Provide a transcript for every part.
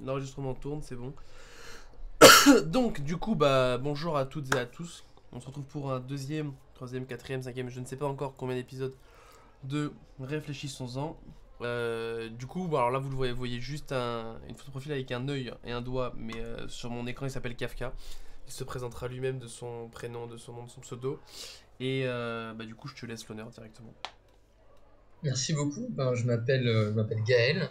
L'enregistrement tourne, c'est bon. Donc, du coup, bonjour à toutes et à tous. On se retrouve pour un deuxième, troisième, quatrième, cinquième, je ne sais pas encore combien d'épisodes de Réfléchissons-en. Du coup, alors là, vous le voyez juste une photo de profil avec un œil et un doigt, mais sur mon écran, il s'appelle Kafka. Il se présentera lui-même de son prénom, de son nom, de son pseudo. Et du coup, je te laisse l'honneur directement. Merci beaucoup. Je m'appelle Gaël.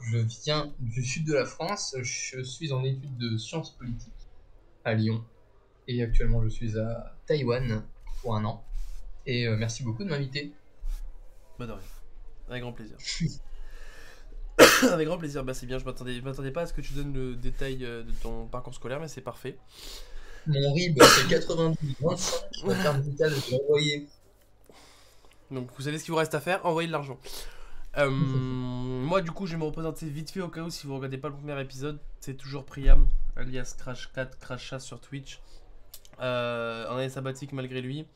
Je viens du sud de la France. Je suis en études de sciences politiques à Lyon. Et actuellement, je suis à Taïwan pour un an. Et merci beaucoup de m'inviter. Bah de rien. Avec grand plaisir. Avec grand plaisir, c'est bien, je m'attendais pas à ce que tu donnes le détail de ton parcours scolaire, mais c'est parfait. Mon RIB, c'est 92,25. Ma carte vitale, je l'ai envoyée. Donc vous savez ce qu'il vous reste à faire, envoyer de l'argent. Moi du coup je vais me représenter vite fait au cas où si vous regardez pas le premier épisode. C'est toujours Priam, alias Crash4, Crasha sur Twitch. En année sabbatique malgré lui.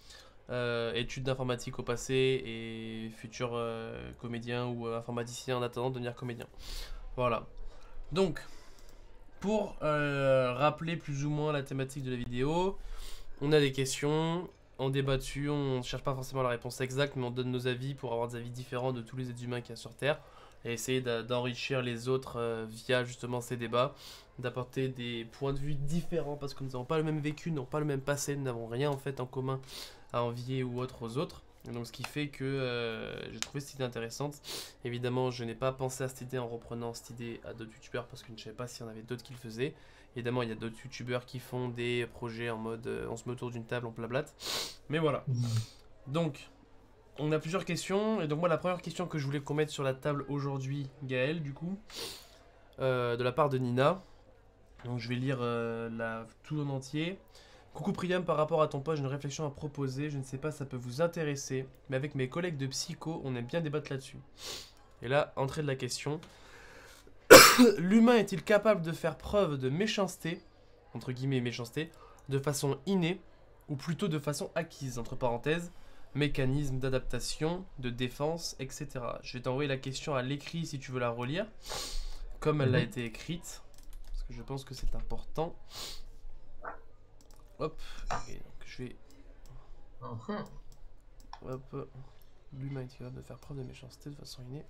Études d'informatique au passé et futur comédien ou informaticien en attendant de devenir comédien. Voilà. Donc, pour rappeler plus ou moins la thématique de la vidéo, on a des questions, on débat dessus, on ne cherche pas forcément la réponse exacte, mais on donne nos avis pour avoir des avis différents de tous les êtres humains qu'il y a sur Terre et essayer d'enrichir les autres via justement ces débats, d'apporter des points de vue différents parce que nous n'avons pas le même vécu, nous n'avons pas le même passé, nous n'avons rien en fait en commun à envier ou autre aux autres. Donc ce qui fait que j'ai trouvé cette idée intéressante. Évidemment, je n'ai pas pensé à cette idée en reprenant cette idée à d'autres youtubeurs parce que je ne savais pas s'il y en avait d'autres qui le faisaient. Évidemment, il y a d'autres youtubeurs qui font des projets en mode on se met autour d'une table, on plablate. Mais voilà. Donc, on a plusieurs questions. Et donc, moi, la première question que je voulais qu'on mette sur la table aujourd'hui, Gaël, du coup, de la part de Nina. Donc, je vais lire tout en entier. Coucou Priam, par rapport à ton poste, j'ai une réflexion à proposer. Je ne sais pas si ça peut vous intéresser, mais avec mes collègues de psycho, on aime bien débattre là-dessus. Et là, entrée de la question. L'humain est-il capable de faire preuve de méchanceté, entre guillemets méchanceté, de façon innée, ou plutôt de façon acquise, entre parenthèses, mécanisme d'adaptation, de défense, etc. Je vais t'envoyer la question à l'écrit si tu veux la relire, comme elle a Mhm. été écrite, parce que je pense que c'est important. Hop, et donc je vais... Mhm. Hop, l'humain est capable de faire preuve de méchanceté de façon innée.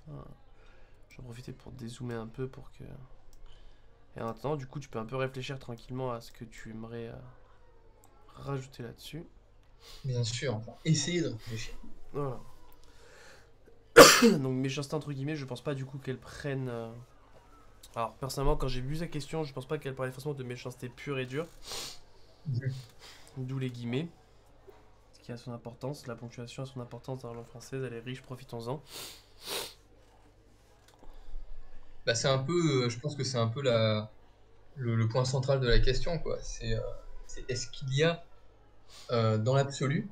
Je vais en profiter pour dézoomer un peu pour que... Et maintenant, du coup, tu peux un peu réfléchir tranquillement à ce que tu aimerais rajouter là-dessus. Bien sûr, enfin, essayez de réfléchir. Voilà. Donc, méchanceté entre guillemets, je pense pas du coup qu'elle prenne. Alors, personnellement, quand j'ai vu sa question, je pense pas qu'elle parlait forcément de méchanceté pure et dure. Mhm. D'où les guillemets. Ce qui a son importance. La ponctuation a son importance dans la langue française, elle est riche, profitons-en. Bah, c'est un peu, je pense que c'est un peu le point central de la question, quoi. C'est est-ce qu'il y a, dans l'absolu,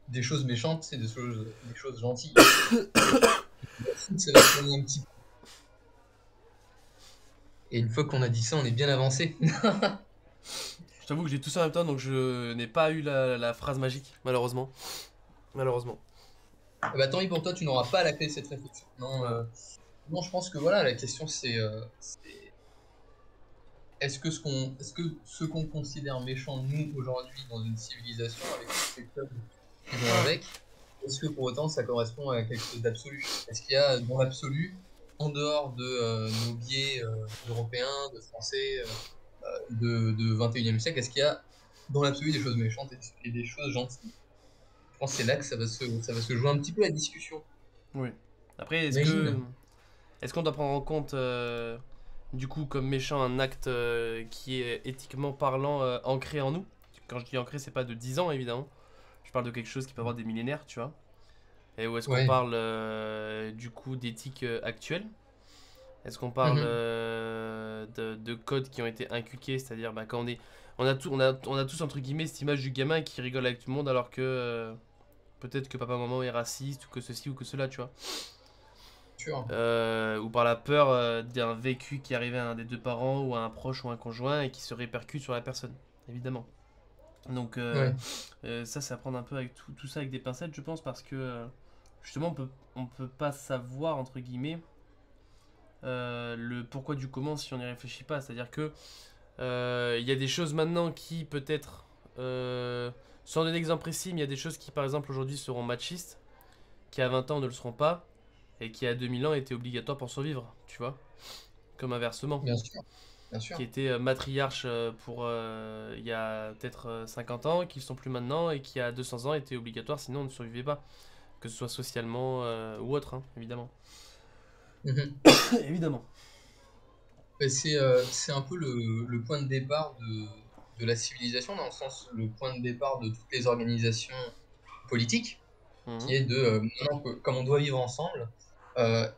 des choses méchantes et des choses gentilles? Ensuite, ça va tourner un petit peu. Et une fois qu'on a dit ça, on est bien avancé. Je t'avoue que j'ai tout ça en même temps, donc je n'ai pas eu la phrase magique, malheureusement. Malheureusement. Ah bah, tant pis pour toi, tu n'auras pas la clé de cette réflexion. Non, Voilà. non, je pense que voilà, la question c'est est-ce que ce qu'on considère méchant, nous, aujourd'hui, dans une civilisation, avec tous ces codes qui vont avec, est-ce que pour autant ça correspond à quelque chose d'absolu? Est-ce qu'il y a, dans l'absolu, en dehors de nos biais européens, de français, de 21e siècle, est-ce qu'il y a, dans l'absolu, des choses méchantes et des choses gentilles? Je pense que c'est là que ça va se jouer un petit peu la discussion. Oui. Après, Imagine. est-ce qu'on doit prendre en compte, du coup, comme méchant, un acte qui est éthiquement parlant ancré en nous? Quand je dis ancré, c'est pas de 10 ans, évidemment. Je parle de quelque chose qui peut avoir des millénaires, tu vois. Et où est-ce qu'on Ouais. parle, du coup, d'éthique actuelle? Est-ce qu'on parle Mhm. de codes qui ont été inculqués, c'est-à-dire quand on est... on a tous, entre guillemets, cette image du gamin qui rigole avec tout le monde alors que peut-être que papa-maman est raciste ou que ceci ou que cela, tu vois. Sûr. Ou par la peur d'un vécu qui arrivait à un des deux parents ou à un proche ou un conjoint et qui se répercute sur la personne, évidemment. Donc Ouais. ça, c'est à prendre un peu avec tout ça avec des pincettes, je pense, parce que justement, on peut pas savoir, entre guillemets, le pourquoi du comment si on n'y réfléchit pas. C'est-à-dire que il y a des choses maintenant qui peut-être, sans donner d'exemple précis, mais il y a des choses qui par exemple aujourd'hui seront machistes, qui à 20 ans ne le seront pas, et qui à 2000 ans étaient obligatoires pour survivre, tu vois, comme inversement, Bien sûr, bien sûr. qui étaient matriarches pour il y a peut-être 50 ans, qui ne sont plus maintenant, et qui à 200 ans étaient obligatoires, sinon on ne survivait pas, que ce soit socialement ou autre, hein, évidemment. Mhm. Évidemment. Mais c'est un peu le point de départ de la civilisation, dans le sens, le point de départ de toutes les organisations politiques, qui Mhm. est de, maintenant que, comme on doit vivre ensemble,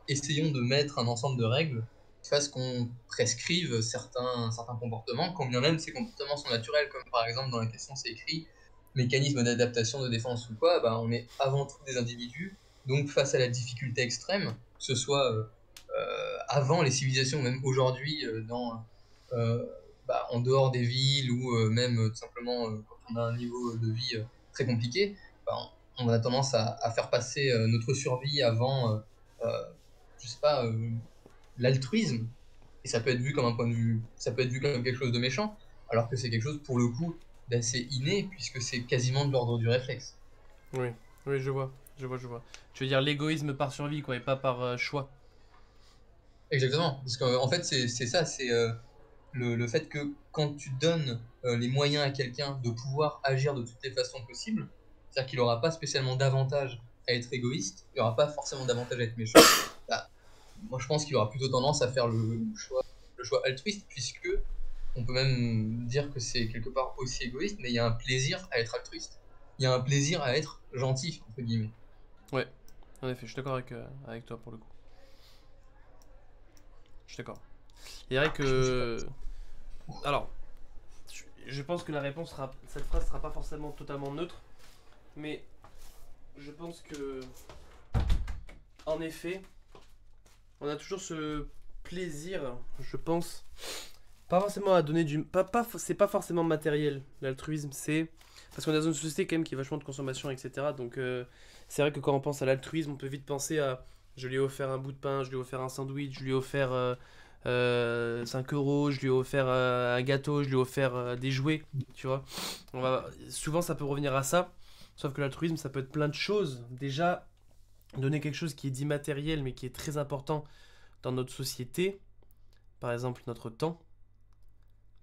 essayons de mettre un ensemble de règles qui fassent qu'on prescrive certains comportements, quand bien même ces comportements sont naturels, comme par exemple dans la question c'est écrit mécanisme d'adaptation, de défense ou quoi, bah, on est avant tout des individus, donc face à la difficulté extrême, que ce soit avant les civilisations, même aujourd'hui, euh, en dehors des villes ou même tout simplement quand on a un niveau de vie très compliqué, bah, on a tendance à faire passer notre survie avant, euh, je sais pas, l'altruisme. Et ça peut être vu comme un point de vue, ça peut être vu comme quelque chose de méchant, alors que c'est quelque chose pour le coup d'assez inné, puisque c'est quasiment de l'ordre du réflexe. Oui, oui, je vois, je vois, je vois. Tu veux dire l'égoïsme par survie, quoi, et pas par choix. Exactement, parce qu'en fait c'est ça, c'est le fait que quand tu donnes les moyens à quelqu'un de pouvoir agir de toutes les façons possibles, c'est-à-dire qu'il n'aura pas spécialement d'avantage à être égoïste, il n'aura pas forcément d'avantage à être méchant, bah, moi je pense qu'il aura plutôt tendance à faire le choix altruiste, puisque on peut même dire que c'est quelque part aussi égoïste, mais il y a un plaisir à être altruiste. Il y a un plaisir à être gentil, entre guillemets. Ouais, en effet, je suis d'accord avec toi pour le coup. Je suis d'accord. Il y vrai Je suis pas. que. Alors, je pense que la réponse sera. Cette phrase sera pas forcément totalement neutre, mais je pense que. En effet, on a toujours ce plaisir, je pense. Pas forcément à donner du. C'est pas forcément matériel, l'altruisme, c'est. Parce qu'on est dans une société quand même qui est vachement de consommation, etc. Donc c'est vrai que quand on pense à l'altruisme, on peut vite penser à je lui ai offert un bout de pain, je lui ai offert un sandwich, je lui ai offert 5 euros, je lui ai offert un gâteau, je lui ai offert des jouets, tu vois. Souvent ça peut revenir à ça, sauf que l'altruisme ça peut être plein de choses. Déjà, donner quelque chose qui est d'immatériel mais qui est très important dans notre société, par exemple notre temps.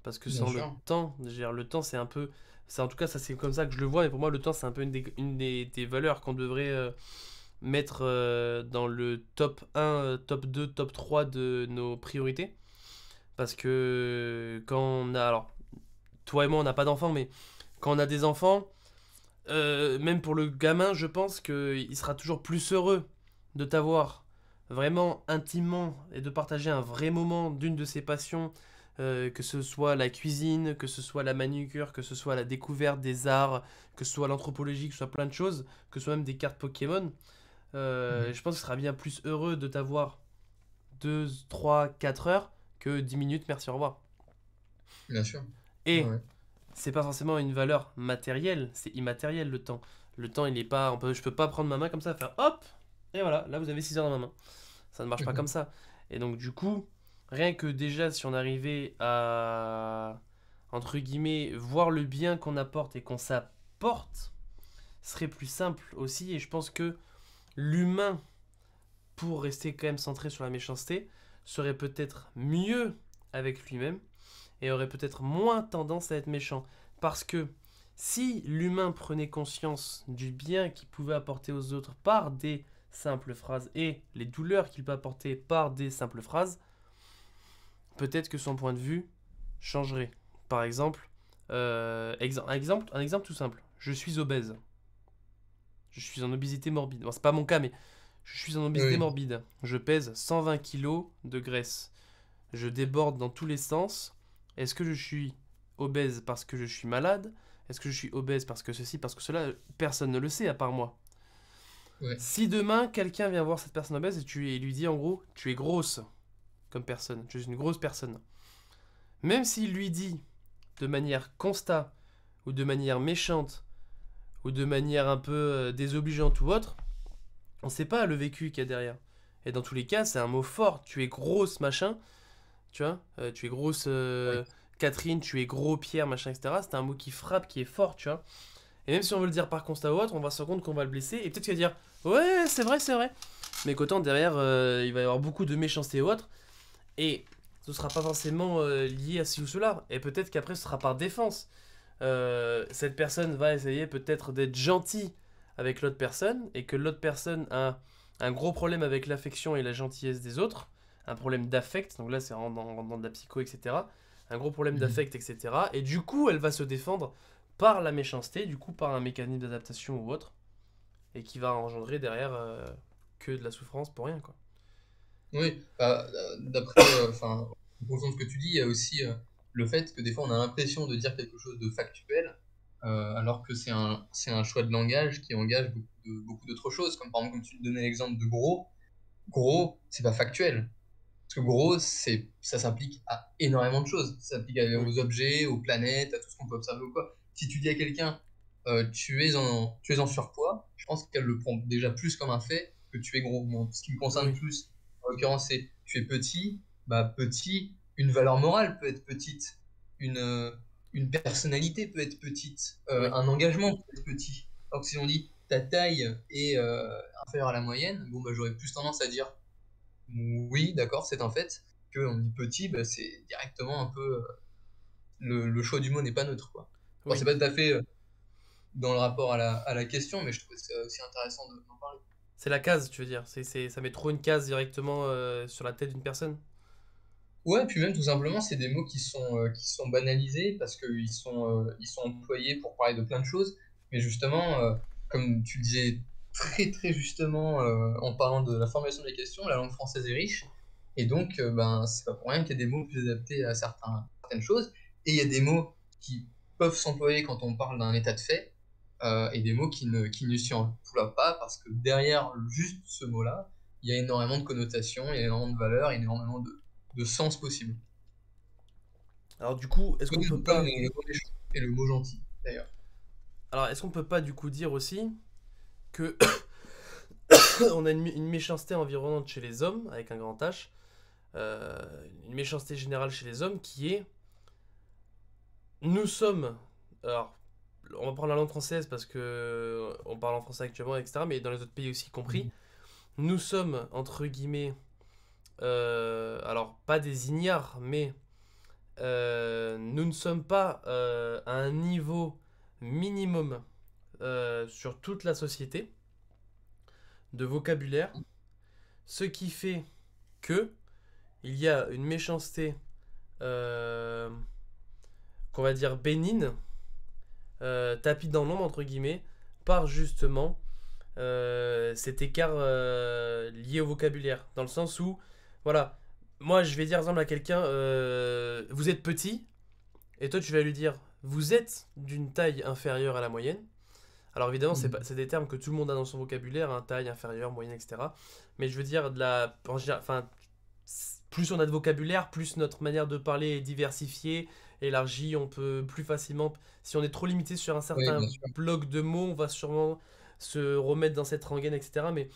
Parce que Bien sans le sûr. temps, je veux dire, le temps c'est un peu. En tout cas, ça c'est comme ça que je le vois, mais pour moi, le temps c'est un peu une des valeurs qu'on devrait mettre dans le top 1, top 2, top 3 de nos priorités. Parce que quand on a. Alors, toi et moi, on n'a pas d'enfants, mais quand on a des enfants, même pour le gamin, je pense qu'il sera toujours plus heureux de t'avoir vraiment intimement et de partager un vrai moment d'une de ses passions, que ce soit la cuisine, que ce soit la manucure, que ce soit la découverte des arts, que ce soit l'anthropologie, que ce soit plein de choses, que ce soit même des cartes Pokémon. Mhm. Je pense qu'il sera bien plus heureux de t'avoir 2, 3, 4 heures que 10 minutes, merci, au revoir. Bien sûr. Ouais, Et ouais. c'est pas forcément une valeur matérielle, c'est immatériel le temps. Le temps, il est pas. Je peux pas prendre ma main comme ça, faire hop, et voilà, là vous avez 6 heures dans ma main. Ça ne marche pas comme Mhm. ça. Et donc, du coup, rien que déjà, si on arrivait à, entre guillemets, voir le bien qu'on apporte et qu'on s'apporte, serait plus simple aussi. Et je pense que l'humain, pour rester quand même centré sur la méchanceté, serait peut-être mieux avec lui-même et aurait peut-être moins tendance à être méchant. Parce que si l'humain prenait conscience du bien qu'il pouvait apporter aux autres par des simples phrases et les douleurs qu'il peut apporter par des simples phrases, peut-être que son point de vue changerait. Par exemple, un exemple tout simple. Je suis obèse. Je suis en obésité morbide. Bon, c'est pas mon cas, mais je suis en obésité Oui, morbide. Je pèse 120 kilos de graisse. Je déborde dans tous les sens. Est-ce que je suis obèse parce que je suis malade? Est-ce que je suis obèse parce que ceci, parce que cela? Personne ne le sait à part moi. oui. Si demain quelqu'un vient voir cette personne obèse et lui dit en gros, tu es grosse comme personne, tu es une grosse personne. Même s'il lui dit de manière constate ou de manière méchante ou de manière un peu désobligeante ou autre, on ne sait pas le vécu qu'il y a derrière. Et dans tous les cas, c'est un mot fort. Tu es grosse, machin. Tu vois, tu es grosse Oui. Catherine, tu es gros Pierre, machin, etc. C'est un mot qui frappe, qui est fort, tu vois. Et même si on veut le dire par constat ou autre, on va se rendre compte qu'on va le blesser. Et peut-être qu'il va dire, ouais, c'est vrai, c'est vrai. Mais qu'autant derrière, il va y avoir beaucoup de méchanceté ou autre. Et ce sera pas forcément lié à ci ou cela. Et peut-être qu'après, ce sera par défense. Cette personne va essayer peut-être d'être gentille avec l'autre personne. Et que l'autre personne a un gros problème avec l'affection et la gentillesse des autres. Un problème d'affect. Donc là, c'est dans de la psycho, etc. Un gros problème Mhm. d'affect, etc. Et du coup, elle va se défendre par la méchanceté, du coup par un mécanisme d'adaptation ou autre, et qui va engendrer derrière que de la souffrance pour rien, quoi. Oui, bah, d'après, enfin, en fonction de ce que tu dis, il y a aussi le fait que des fois on a l'impression de dire quelque chose de factuel, alors que c'est un choix de langage qui engage beaucoup d'autres choses, comme par exemple, comme tu donnais l'exemple de gros, gros, c'est pas factuel. Parce que gros, ça s'applique à énormément de choses. Ça s'applique Oui, aux objets, aux planètes, à tout ce qu'on peut observer ou quoi. Si tu dis à quelqu'un, tu es en surpoids, je pense qu'elle le prend déjà plus comme un fait que tu es gros. Bon, ce qui me concerne oui, plus, en l'occurrence, c'est tu es petit, bah petit, une valeur morale peut être petite, une, euh, une personnalité peut être petite, oui, un engagement peut être petit. Alors que si on dit ta taille est inférieure à la moyenne, bon, bah, j'aurais plus tendance à dire oui, d'accord, c'est un fait. Que on dit petit, bah, c'est directement un peu. Le choix du mot n'est pas neutre, quoi. Bon, c'est oui. pas tout à fait dans le rapport à la question, mais je trouvais ça aussi intéressant d'en parler. C'est la case, tu veux dire. Ça met trop une case directement sur la tête d'une personne. Ouais, puis même tout simplement, c'est des mots qui sont banalisés parce ils sont employés pour parler de plein de choses. Mais justement, comme tu le disais très très justement en parlant de la formulation des questions, la langue française est riche. Et donc, ben, c'est pas pour rien qu'il y a des mots plus adaptés à certaines choses. Et il y a des mots qui peuvent s'employer quand on parle d'un état de fait, et des mots qui ne s'y emploient pas parce que derrière juste ce mot-là, il y a énormément de connotations, il y a énormément de valeurs, énormément de sens possible. Alors du coup, est-ce qu'on peut Comme pas... le mot méchant et le mot gentil, d'ailleurs. Alors est-ce qu'on peut pas du coup dire aussi que on a une méchanceté environnante chez les hommes, avec un grand H, euh, une méchanceté générale chez les hommes qui est... Nous sommes... Alors, on va prendre la langue française parce que on parle en français actuellement, etc. Mais dans les autres pays aussi compris, Mhm. nous sommes, entre guillemets, alors pas des ignares, mais nous ne sommes pas à un niveau minimum sur toute la société de vocabulaire, ce qui fait que il y a une méchanceté euh, qu'on va dire bénigne, tapis dans l'ombre entre guillemets, par justement cet écart lié au vocabulaire. Dans le sens où, voilà, moi je vais dire par exemple à quelqu'un, vous êtes petit, et toi tu vas lui dire, vous êtes d'une taille inférieure à la moyenne. Alors évidemment, Mhm. c'est des termes que tout le monde a dans son vocabulaire, hein, taille inférieure, moyenne, etc. Mais je veux dire, de la, enfin, plus on a de vocabulaire, plus notre manière de parler est diversifiée, élargie, on peut plus facilement... Si on est trop limité sur un Oui, certain bien sûr. bloc de mots, on va sûrement se remettre dans cette rengaine, etc. Mais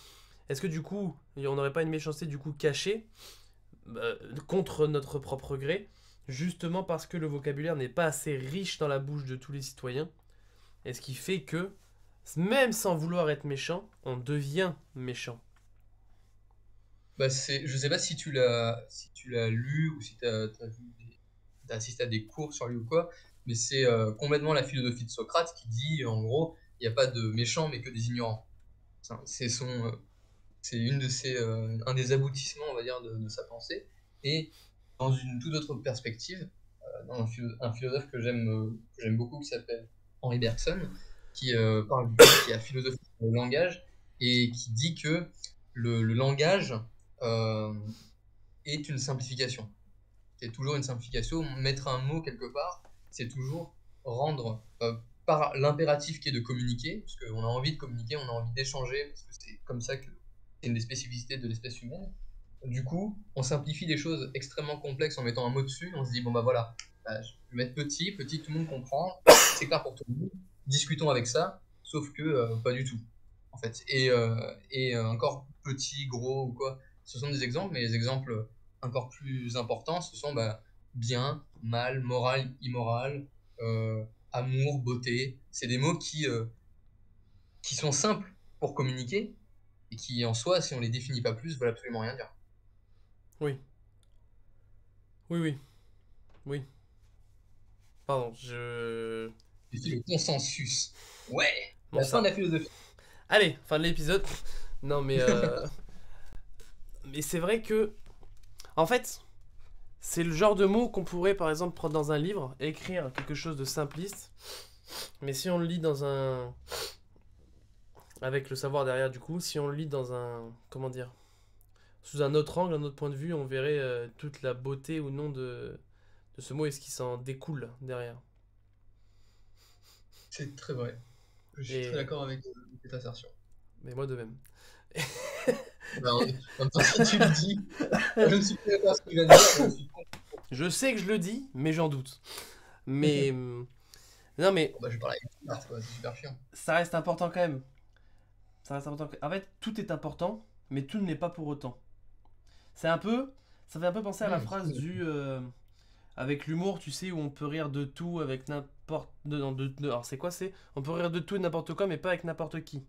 est-ce que du coup, on n'aurait pas une méchanceté du coup cachée contre notre propre gré, justement parce que le vocabulaire n'est pas assez riche dans la bouche de tous les citoyens, et ce qui fait que, même sans vouloir être méchant, on devient méchant. Bah, je sais pas si tu l'as lu ou si t'as assisté à des cours sur lui ou quoi, mais c'est complètement la philosophie de Socrate qui dit, en gros, il n'y a pas de méchants mais que des ignorants. C'est c'est un des aboutissements, on va dire, de sa pensée. Et dans une toute autre perspective, dans un philosophe que j'aime beaucoup qui s'appelle Henri Bergson, qui a philosophie sur le langage et qui dit que le langage euh, est une simplification. C'est toujours une simplification. Mettre un mot quelque part, c'est toujours rendre par l'impératif qui est de communiquer, parce qu'on a envie de communiquer, on a envie d'échanger, parce que c'est comme ça que c'est une des spécificités de l'espèce humaine. Du coup, on simplifie des choses extrêmement complexes en mettant un mot dessus. On se dit, bon bah voilà, bah, je vais mettre petit, petit, tout le monde comprend, c'est clair pour tout le monde. Discutons avec ça, sauf que pas du tout, en fait. Et encore petit, gros ou quoi. ce sont des exemples, mais les exemples encore plus importants, ce sont bien, mal, moral, immoral, amour, beauté. C'est des mots qui sont simples pour communiquer et qui, en soi, si on les définit pas plus, veulent absolument rien dire. Oui. Oui, oui. Oui. Pardon, je... Et c'est le consensus. Ouais, Bon, la fin de ça. la philosophie. Allez, fin de l'épisode. Non, mais... mais c'est vrai que... En fait, c'est le genre de mot qu'on pourrait, par exemple, prendre dans un livre, écrire quelque chose de simpliste. Mais si on le lit dans un... Avec le savoir derrière, du coup, si on le lit dans un... Comment dire? Sous un autre angle, un autre point de vue, on verrait toute la beauté ou non de ce mot et ce qui s'en découle derrière. C'est très vrai. Je suis très Et... d'accord avec cette assertion. Mais moi de même. En même temps, si tu le dis, je ne suis pas d'accord avec ce que tu viens de dire, mais je suis con. Je sais que je le dis, mais j'en doute. Mais... Non, mais Bon, je parle avec Smart, quoi, c'est super chiant. ça reste important quand même. Ça reste important. En fait, tout est important, mais tout n'est pas pour autant. C'est un peu... Ça fait un peu penser à la phrase du... avec l'humour, tu sais, où on peut rire de tout avec n'importe... alors c'est quoi c'est? On peut rire de tout et n'importe quoi, mais pas avec n'importe qui.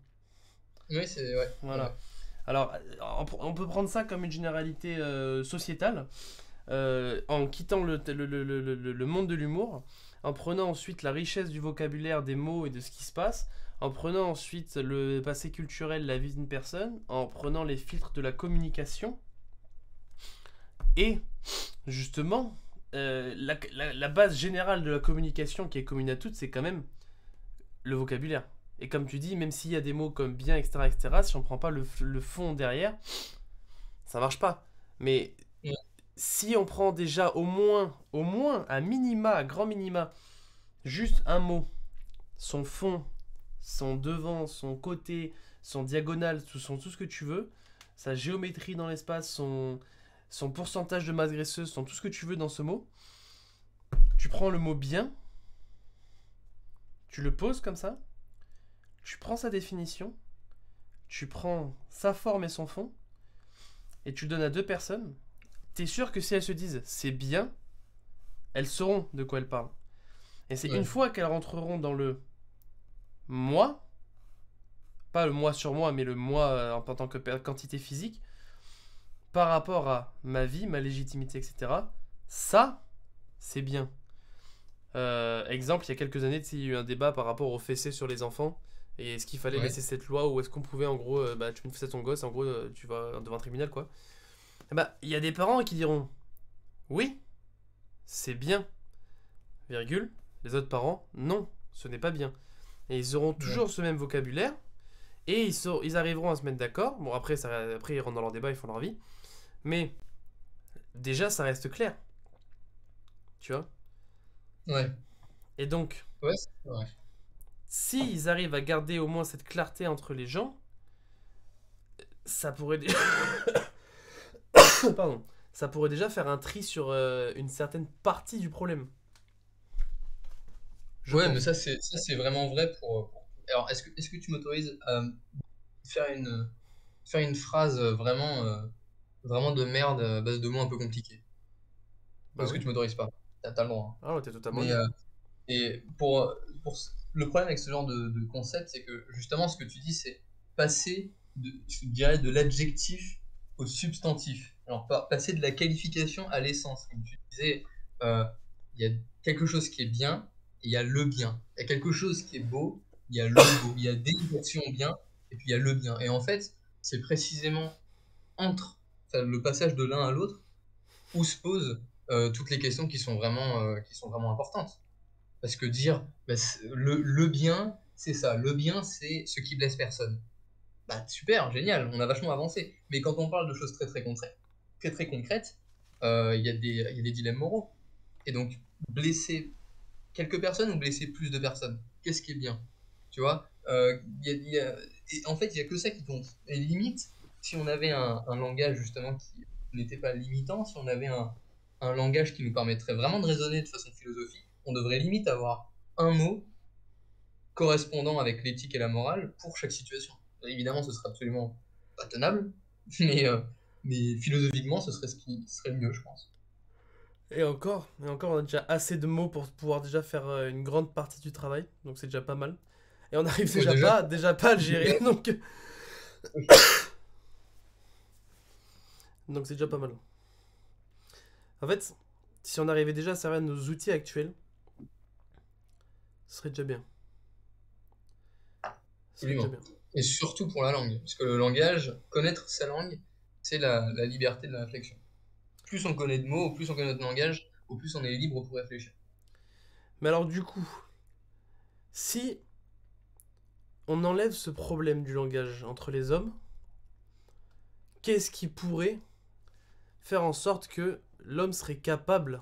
Oui, c'est ouais. Voilà. Ouais. Alors, on peut prendre ça comme une généralité sociétale, en quittant le monde de l'humour, en prenant ensuite la richesse du vocabulaire, des mots et de ce qui se passe, en prenant ensuite le passé culturel, la vie d'une personne, en prenant les filtres de la communication, et justement, la base générale de la communication qui est commune à toutes, c'est quand même le vocabulaire. Et comme tu dis, même s'il y a des mots comme bien, etc., si on prend pas le fond derrière, ça marche pas. Mais Ouais. si on prend déjà au moins, à minima, à grand minima, juste un mot, son fond, son devant, son côté, son diagonale, tout ce que tu veux, sa géométrie dans l'espace, son pourcentage de masse graisseuse, tout ce que tu veux dans ce mot, tu prends le mot bien, tu le poses comme ça, tu prends sa définition, tu prends sa forme et son fond, et tu le donnes à deux personnes, t'es sûr que si elles se disent c'est bien, elles sauront de quoi elles parlent. Et c'est une fois qu'elles rentreront dans le moi, pas le moi sur moi, mais le moi en tant que quantité physique, par rapport à ma vie, ma légitimité, etc., ça, c'est bien. Exemple, il y a quelques années, il y a eu un débat par rapport aux fessées sur les enfants. Et est-ce qu'il fallait laisser cette loi ou est-ce qu'on pouvait en gros, tu mets une fessée à ton gosse, en gros, tu vas devant un tribunal quoi. Il y a des parents qui diront oui, c'est bien, virgule. Les autres parents, non, ce n'est pas bien. Et ils auront toujours ce même vocabulaire et ils arriveront à se mettre d'accord. Bon, après ils rentrent dans leur débat, ils font leur vie. Mais déjà, ça reste clair. Tu vois. Ouais. Et donc, Ouais, c'est vrai. s'ils arrivent à garder au moins cette clarté entre les gens, ça pourrait déjà... Pardon. Ça pourrait déjà faire un tri sur une certaine partie du problème. Ouais, mais ça c'est vraiment vrai Alors, est-ce que tu m'autorises à faire une phrase vraiment de merde à base de mots un peu compliqués? Bah Est-ce que oui. tu m'autorises pas? T'as le droit, hein. Ah ouais, t'es totalement Mais libre. et le problème avec ce genre de concept, c'est que justement ce que tu dis, c'est passer je dirais, de l'adjectif au substantif. Alors passer de la qualification à l'essence. Comme tu disais, euh, il y a quelque chose qui est bien, et il y a le bien. Il y a quelque chose qui est beau, il y a le beau. Il y a des actions bien, et puis il y a le bien. Et en fait, c'est précisément enfin, le passage de l'un à l'autre où se posent toutes les questions qui sont vraiment importantes. Parce que dire le bien, c'est ça. Le bien, c'est ce qui blesse personne. Bah super, génial, on a vachement avancé. Mais quand on parle de choses très concrètes, il y a des dilemmes moraux. Et donc, blesser quelques personnes ou blesser plus de personnes, qu'est-ce qui est bien? Tu vois. Et en fait, il n'y a que ça qui compte. Et limite, si on avait un langage justement qui n'était pas limitant, si on avait un langage qui nous permettrait vraiment de raisonner de façon philosophique, on devrait limite avoir un mot correspondant avec l'éthique et la morale pour chaque situation. Évidemment, ce sera absolument pas tenable, mais mais philosophiquement, ce serait ce qui serait le mieux, je pense. Et encore, on a déjà assez de mots pour pouvoir déjà faire une grande partie du travail, donc c'est déjà pas mal. Et on n'arrive Ouais, déjà pas à le gérer, donc c'est déjà pas mal. En fait, si on arrivait déjà à servir de nos outils actuels, ce serait déjà bien. Ce serait déjà absolument. bien. Et surtout pour la langue, parce que le langage, connaître sa langue, c'est la liberté de la réflexion. Plus on connaît de mots, au plus on connaît notre langage, au plus on est libre pour réfléchir. Mais alors du coup, si on enlève ce problème du langage entre les hommes, qu'est-ce qui pourrait faire en sorte que l'homme serait capable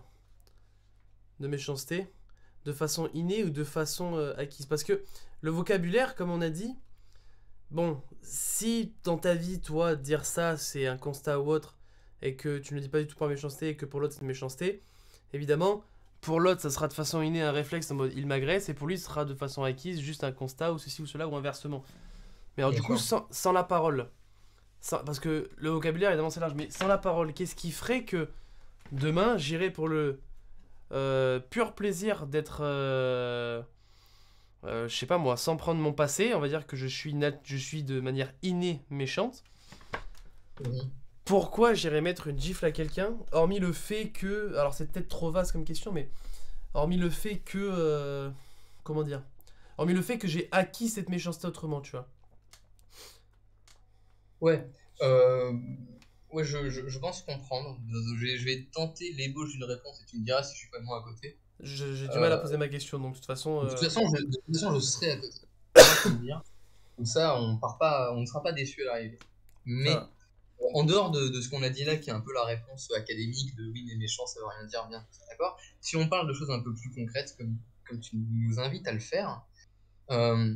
de méchanceté de façon innée ou de façon acquise? Parce que le vocabulaire, comme on a dit, bon, si dans ta vie, toi, dire ça, c'est un constat ou autre, et que tu ne le dis pas du tout par méchanceté, et que pour l'autre, c'est une méchanceté, évidemment, pour l'autre, ça sera de façon innée un réflexe en mode il m'agresse, et pour lui, ce sera de façon acquise juste un constat, ou ceci ou cela, ou inversement. Mais alors, Bien du coup, sûr. sans la parole, parce que le vocabulaire, évidemment, c'est large, mais sans la parole, qu'est-ce qui ferait que demain, j'irai pour le pur plaisir d'être, je sais pas moi, sans prendre mon passé, on va dire que je suis de manière innée méchante. Mhm. Pourquoi j'irais mettre une gifle à quelqu'un, hormis le fait que, alors c'est peut-être trop vaste comme question, mais hormis le fait que, comment dire, hormis le fait que j'ai acquis cette méchanceté autrement, tu vois. Ouais, euh, ouais, je pense comprendre. Je vais tenter l'ébauche d'une réponse et tu me diras si je suis pas moi à côté. J'ai du mal à Euh, poser ma question, donc de toute façon, de toute façon, je serai à côté. C'est moi qui me dire. Comme ça, on part pas, on ne sera pas déçu à l'arrivée. ça va. Mais en dehors de ce qu'on a dit là, qui est un peu la réponse académique de oui, mais méchant, ça veut rien dire, bien, tout ça, d'accord. Si on parle de choses un peu plus concrètes, comme tu nous invites à le faire, euh,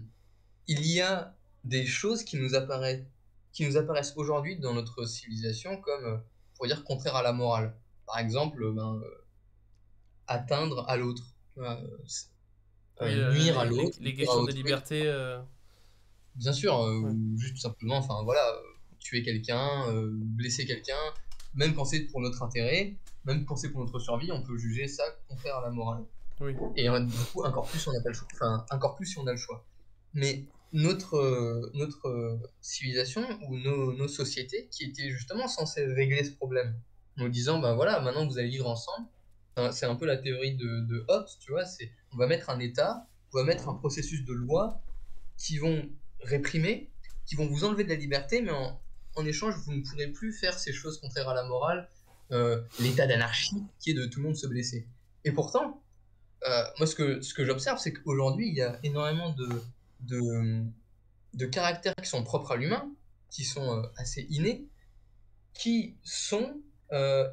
il y a des choses qui nous apparaissent aujourd'hui dans notre civilisation comme, pour dire, contraires à la morale. Par exemple, atteindre à l'autre, tu vois, Oui, nuire à l'autre, les nuire à questions des autrui. libertés, Bien sûr, ouais. ou juste tout simplement, enfin voilà, tuer quelqu'un, blesser quelqu'un, même quand c'est pour notre intérêt, même quand c'est pour notre survie, on peut juger ça contraire à la morale. Oui. Et du coup, encore plus si on n'a pas le choix. Enfin, encore plus si on a le choix. Mais notre civilisation ou nos sociétés qui étaient justement censées régler ce problème, en nous disant, ben voilà, maintenant vous allez vivre ensemble. Enfin, c'est un peu la théorie de Hobbes, tu vois, c'est on va mettre un État, on va mettre un processus de loi qui vont réprimer, qui vont vous enlever de la liberté, mais en échange, vous ne pourrez plus faire ces choses contraires à la morale, l'état d'anarchie qui est de tout le monde se blesser. Et pourtant, moi, ce que j'observe, c'est qu'aujourd'hui, il y a énormément de, de caractères qui sont propres à l'humain, qui sont assez innés, qui sont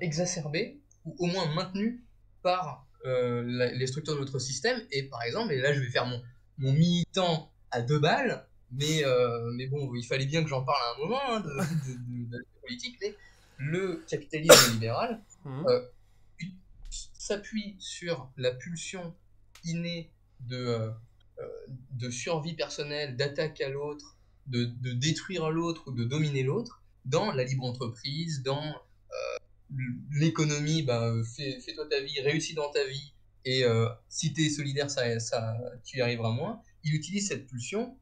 exacerbés ou au moins maintenus par les structures de notre système. Et par exemple, et là, je vais faire mon militant à deux balles, mais bon, il fallait bien que j'en parle à un moment hein, de la politique, mais le capitalisme libéral Mhm. euh, s'appuie sur la pulsion innée euh, de survie personnelle, d'attaque à l'autre, de détruire l'autre ou de dominer l'autre, dans la libre entreprise, dans l'économie, bah, fais-toi ta vie, réussis dans ta vie, et si tu es solidaire, tu y arriveras moins. Il utilise cette pulsion,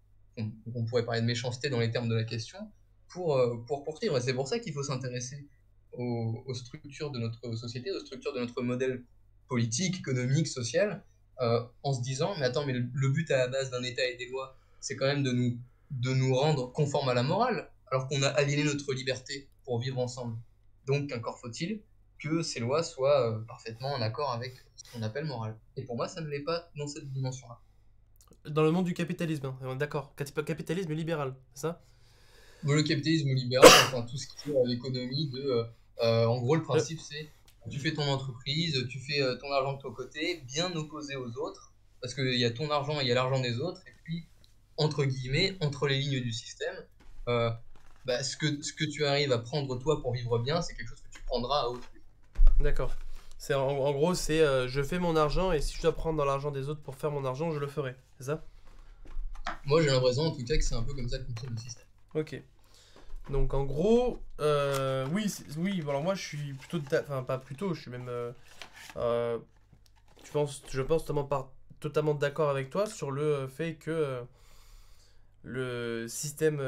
on pourrait parler de méchanceté dans les termes de la question, pour poursuivre. Et c'est pour ça qu'il faut s'intéresser aux structures de notre société, aux structures de notre modèle politique, économique, social, en se disant, mais attends, mais le but à la base d'un État et des lois, c'est quand même de nous rendre conformes à la morale, alors qu'on a aliéné notre liberté pour vivre ensemble. Donc, encore faut-il que ces lois soient parfaitement en accord avec ce qu'on appelle morale. Et pour moi, ça ne l'est pas dans cette dimension-là. Dans le monde du capitalisme, hein, on est d'accord. Capitalisme libéral, c'est ça? Le capitalisme libéral, enfin tout ce qui est l'économie en gros, le Le- principe, c'est tu fais ton entreprise, tu fais ton argent de ton côté, bien opposé aux autres, parce qu'il y a ton argent et il y a l'argent des autres, et puis, entre guillemets, entre les lignes du système, euh, bah, ce que tu arrives à prendre toi pour vivre bien, c'est quelque chose que tu prendras à autrui. D'accord. En gros, c'est je fais mon argent et si je dois prendre dans l'argent des autres pour faire mon argent, je le ferai. C'est ça? Moi, j'ai l'impression, en tout cas, que c'est un peu comme ça que fonctionne le système. Ok. Donc en gros, oui, oui, alors moi je suis plutôt, enfin pas plutôt, je suis même, euh, je pense totalement d'accord avec toi sur le fait que le système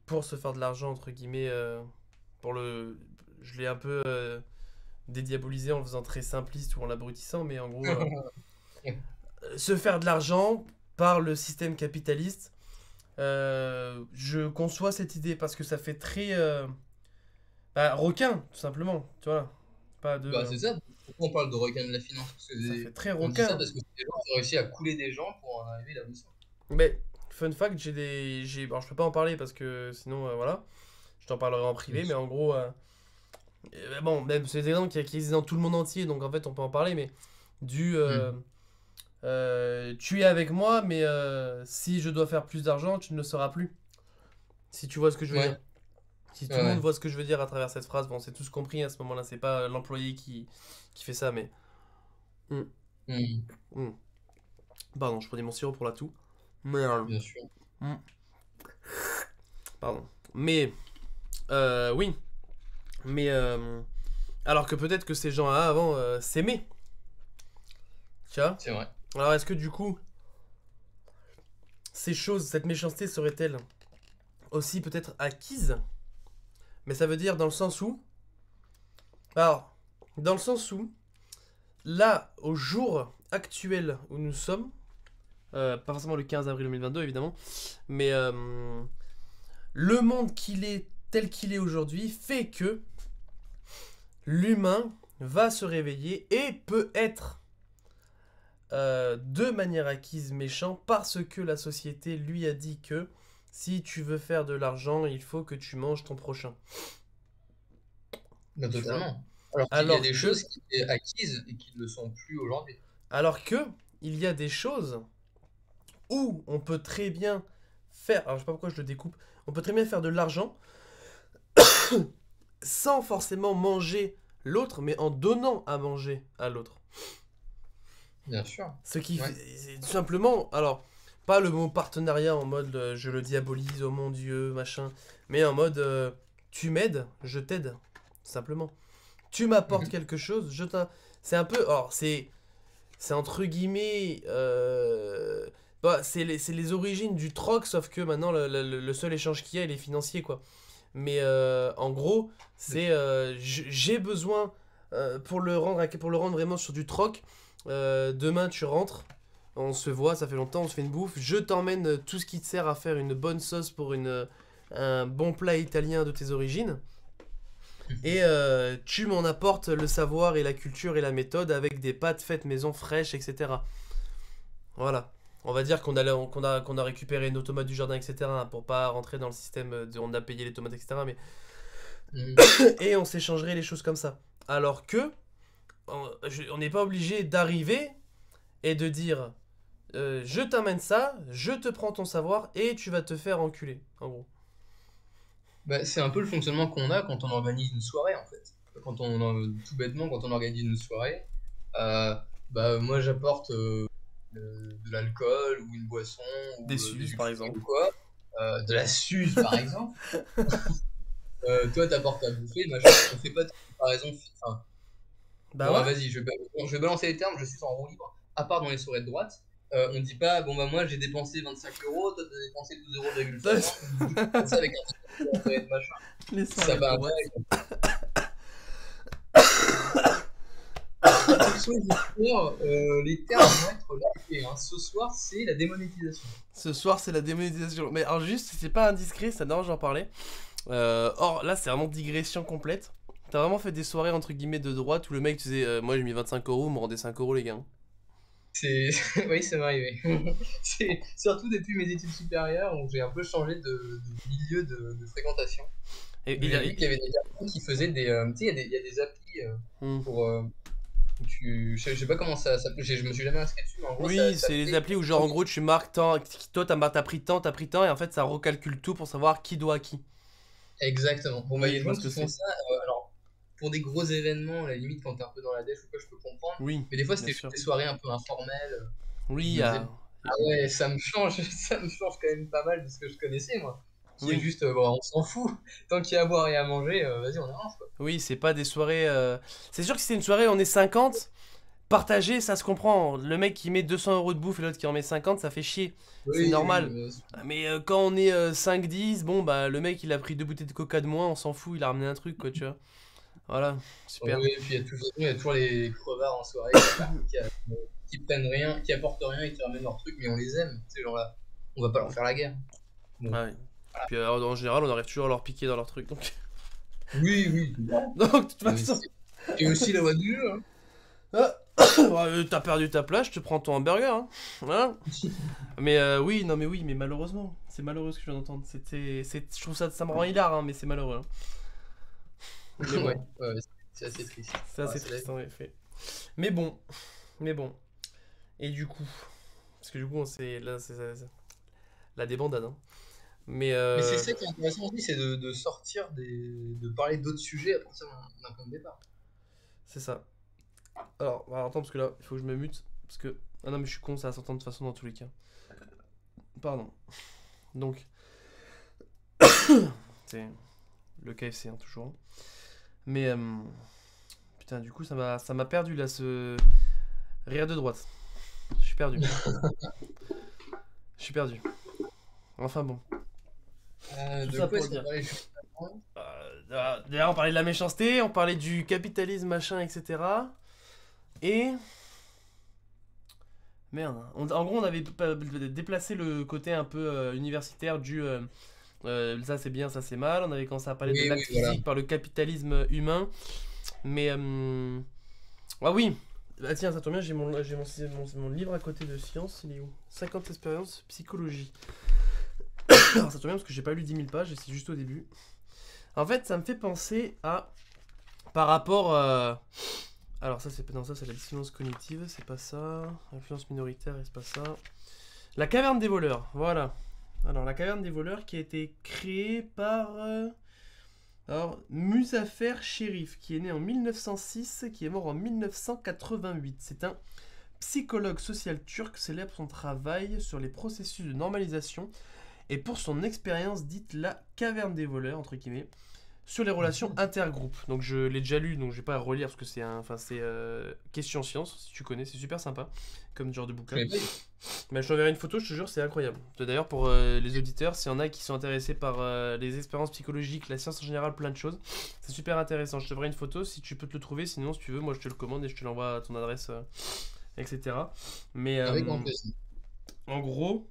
pour se faire de l'argent entre guillemets, pour le, je l'ai un peu dédiabolisé en le faisant très simpliste ou en l'abrutissant, mais en gros, se faire de l'argent par le système capitaliste, je conçois cette idée parce que ça fait très bah, requin, tout simplement, tu vois. Pas Bah, de. c'est ça. Pourquoi on parle de requin de la finance? Parce que Ça fait très on dit ça requin. parce que c'est des gens qui ont réussi à couler des gens pour en arriver là où ils sont. Mais, fun fact, alors, je peux pas en parler parce que sinon, voilà. Je t'en parlerai en Bien privé, mais sûr. en gros. Bon, même c'est des exemples qui existent dans tout le monde entier, donc en fait, on peut en parler, mais du. Hmm. Tu es avec moi, mais si je dois faire plus d'argent, tu ne le seras plus. Si tu vois ce que je veux dire. Ouais, Si ouais, tout le monde ouais. voit ce que je veux dire à travers cette phrase, bon, c'est tous compris à ce moment-là, c'est pas l'employé qui fait ça, mais. Hmm, Hmm. hmm. Pardon, je prenais mon sirop pour la toux. Mais. Bien sûr. Hmm, pardon. Mais. Oui. Mais. Alors que peut-être que ces gens-là avant s'aimaient. Tu vois. C'est vrai. Alors est-ce que du coup, ces choses, cette méchanceté serait-elle aussi peut-être acquise? Mais ça veut dire dans le sens où. Alors, dans le sens où, là, au jour actuel où nous sommes, pas forcément le 15 avril 2022 évidemment, mais le monde qu'il est, tel qu'il est aujourd'hui, fait que l'humain va se réveiller et peut être de manière acquise méchant parce que la société lui a dit que si tu veux faire de l'argent, il faut que tu manges ton prochain. Bah, Tu vois. totalement. Alors qu'il y a Alors des que, choses qui étaient acquises et qui ne le sont plus aujourd'hui. alors que, il y a des choses où on peut très bien faire, alors je sais pas pourquoi je le découpe, on peut très bien faire de l'argent sans forcément manger l'autre, mais en donnant à manger à l'autre. Bien sûr. Ce qui Ouais. c'est tout simplement, alors, pas le mot partenariat en mode je le diabolise, oh mon dieu, machin, mais en mode tu m'aides, je t'aide, simplement. Tu m'apportes Mhm. quelque chose, c'est un peu, alors c'est entre guillemets, bah, c'est les origines du troc, sauf que maintenant le seul échange qu'il y a, il est financier, quoi. Mais en gros, c'est j'ai besoin pour le rendre vraiment sur du troc. Demain tu rentres, on se voit, ça fait longtemps, on se fait une bouffe. Je t'emmène tout ce qui te sert à faire une bonne sauce pour un bon plat italien de tes origines. Et tu m'en apportes le savoir et la culture et la méthode avec des pâtes faites maison fraîches, etc. Voilà. On va dire qu'on a récupéré nos tomates du jardin, etc. Pour pas rentrer dans le système de on a payé les tomates, etc. Mais Mhm. et on s'échangerait les choses comme ça. Alors que on n'est pas obligé d'arriver et de dire je t'amène ça, je te prends ton savoir et tu vas te faire enculer, en gros. Bah, c'est un peu le fonctionnement qu'on a quand on organise une soirée en fait. Tout bêtement, quand on organise une soirée, euh, bah, moi j'apporte de l'alcool ou une boisson Des ou des Suzes, jus de par fruits ou exemple. quoi, de la suze par exemple. Toi t'apportes à bouffer, machin. On fait pas de comparaison. Enfin, Bah bon, ouais. vas-y, je vais balancer les termes, je suis en roue libre. À part dans les soirées de droite, on dit pas, bon bah moi j'ai dépensé 25 euros, toi t'as dépensé 12,60 €, on dit comme ça avec un de machin. Les Ça soirées de va droite. intérêt. Attention les auditeurs, les termes vont être lâchés, hein. Ce soir c'est la démonétisation. Ce soir, c'est la démonétisation. Mais alors, juste, si c'est pas indiscret, ça dérange d'en parler. Or, là, c'est vraiment digression complète. T'as vraiment fait des soirées entre guillemets de droite où le mec disait moi j'ai mis 25 euros, vous me rendez 5 euros, les gars. C'est... Oui, ça m'est arrivé. C'est surtout depuis mes études supérieures où j'ai un peu changé de milieu de fréquentation. Et, J'ai vu qu'il y avait des personnes qui faisaient des. Tu sais, il y a des applis Hmm. pour. Où je sais pas comment ça s'appelle, je me suis jamais inscrit dessus, mais en gros, Oui, ça c'est les fait. applis où, genre, en gros, tu marques tant. Toi, t'as pris tant, et en fait, ça recalcule tout pour savoir qui doit à qui. Exactement. Bon, bah, il y Oui, a je des vois gens ce qui que font c'est. ça. Alors, pour des gros événements, à la limite, quand t'es un peu dans la dèche ou quoi, je peux comprendre. Oui, Mais des fois, bien c'était juste sûr. des soirées un peu informelles. Oui, Je il me y disais, a. ah ouais, ça me change, ça me change quand même pas mal de ce que je connaissais, moi. qui est Oui. juste, bon, on s'en fout. Tant qu'il y a à boire et à manger, vas-y, on avance, quoi. Oui, c'est pas des soirées. C'est sûr que si c'est une soirée, on est 50. Partager, ça se comprend. Le mec qui met 200 euros de bouffe et l'autre qui en met 50, ça fait chier. C'est Oui, oui, normal. Mais quand on est 5-10, bon, bah, le mec il a pris 2 bouteilles de coca de moins, on s'en fout, il a ramené un truc, quoi, tu vois. Voilà, super. oui, et puis il y a toujours les crevards en soirée qui prennent rien, qui apportent rien et qui ramènent leur truc, mais on les aime, ces gens-là. On va pas leur faire la guerre. Bon. Ouais. Puis en général, on arrive toujours à leur piquer dans leur truc, donc. Oui, oui. Donc, de toute façon. Et aussi la voix du jeu, hein. T'as perdu ta place, je te prends ton hamburger, hein. Voilà. Mais oui, non, mais oui, mais malheureusement, c'est malheureux ce que je viens d'entendre. Je trouve ça me rend hilar, hein, mais c'est malheureux. Hein. Mais bon, Ouais, c'est assez triste. c'est assez c'est triste en effet. Mais bon, Et du coup, parce que du coup, c'est là, c'est la débandade. Hein. Mais Mais c'est ça qui est intéressant aussi, c'est de sortir, de parler d'autres sujets à partir d'un point de départ. c'est ça. Alors, attends, parce que là, il faut que je me mute. Parce que. Ah non, mais je suis con, ça va s'entendre de toute façon dans tous les cas. Pardon. Donc. C'est le KFC, hein, toujours. Mais. Putain, du coup, ça m'a perdu là, ce. Rire de droite. Je suis perdu. Je suis perdu. Enfin bon. Tout De ça quoi pour est-ce qu'on dire. parlait juste avant? D'ailleurs, on parlait de la méchanceté, on parlait du capitalisme, machin, etc. Et. Merde. En gros, on avait déplacé le côté un peu universitaire du. Ça c'est bien, ça c'est mal. On avait commencé à parler de Oui, l'acte oui, voilà. physique par le capitalisme humain. Mais. Ah oui! Ah tiens, ça tombe bien, j'ai mon livre à côté de science. Il est où? 50 expériences psychologie. Alors ça tombe bien parce que j'ai pas lu 10 000 pages et c'est juste au début. En fait, ça me fait penser à. Par rapport. Alors ça c'est non, ça c'est la dissonance cognitive, c'est pas ça. Influence minoritaire, c'est pas ça. La caverne des voleurs, voilà. Alors la caverne des voleurs qui a été créée par alors Muzaffer Sherif qui est né en 1906, qui est mort en 1988. C'est un psychologue social turc célèbre pour son travail sur les processus de normalisation et pour son expérience dite la caverne des voleurs entre guillemets. Sur les relations intergroupes. Donc je l'ai déjà lu, donc je vais pas à relire parce que c'est question science, si tu connais, c'est super sympa comme genre de bouquin. Mais je t'enverrai une photo, je te jure, c'est incroyable. D'ailleurs pour les auditeurs, s'il y en a qui sont intéressés par les expériences psychologiques, la science en général, plein de choses, c'est super intéressant. Je te ferai une photo si tu peux te le trouver, sinon si tu veux, moi je te le commande et je te l'envoie à ton adresse, etc. Mais Avec grand plaisir. en gros,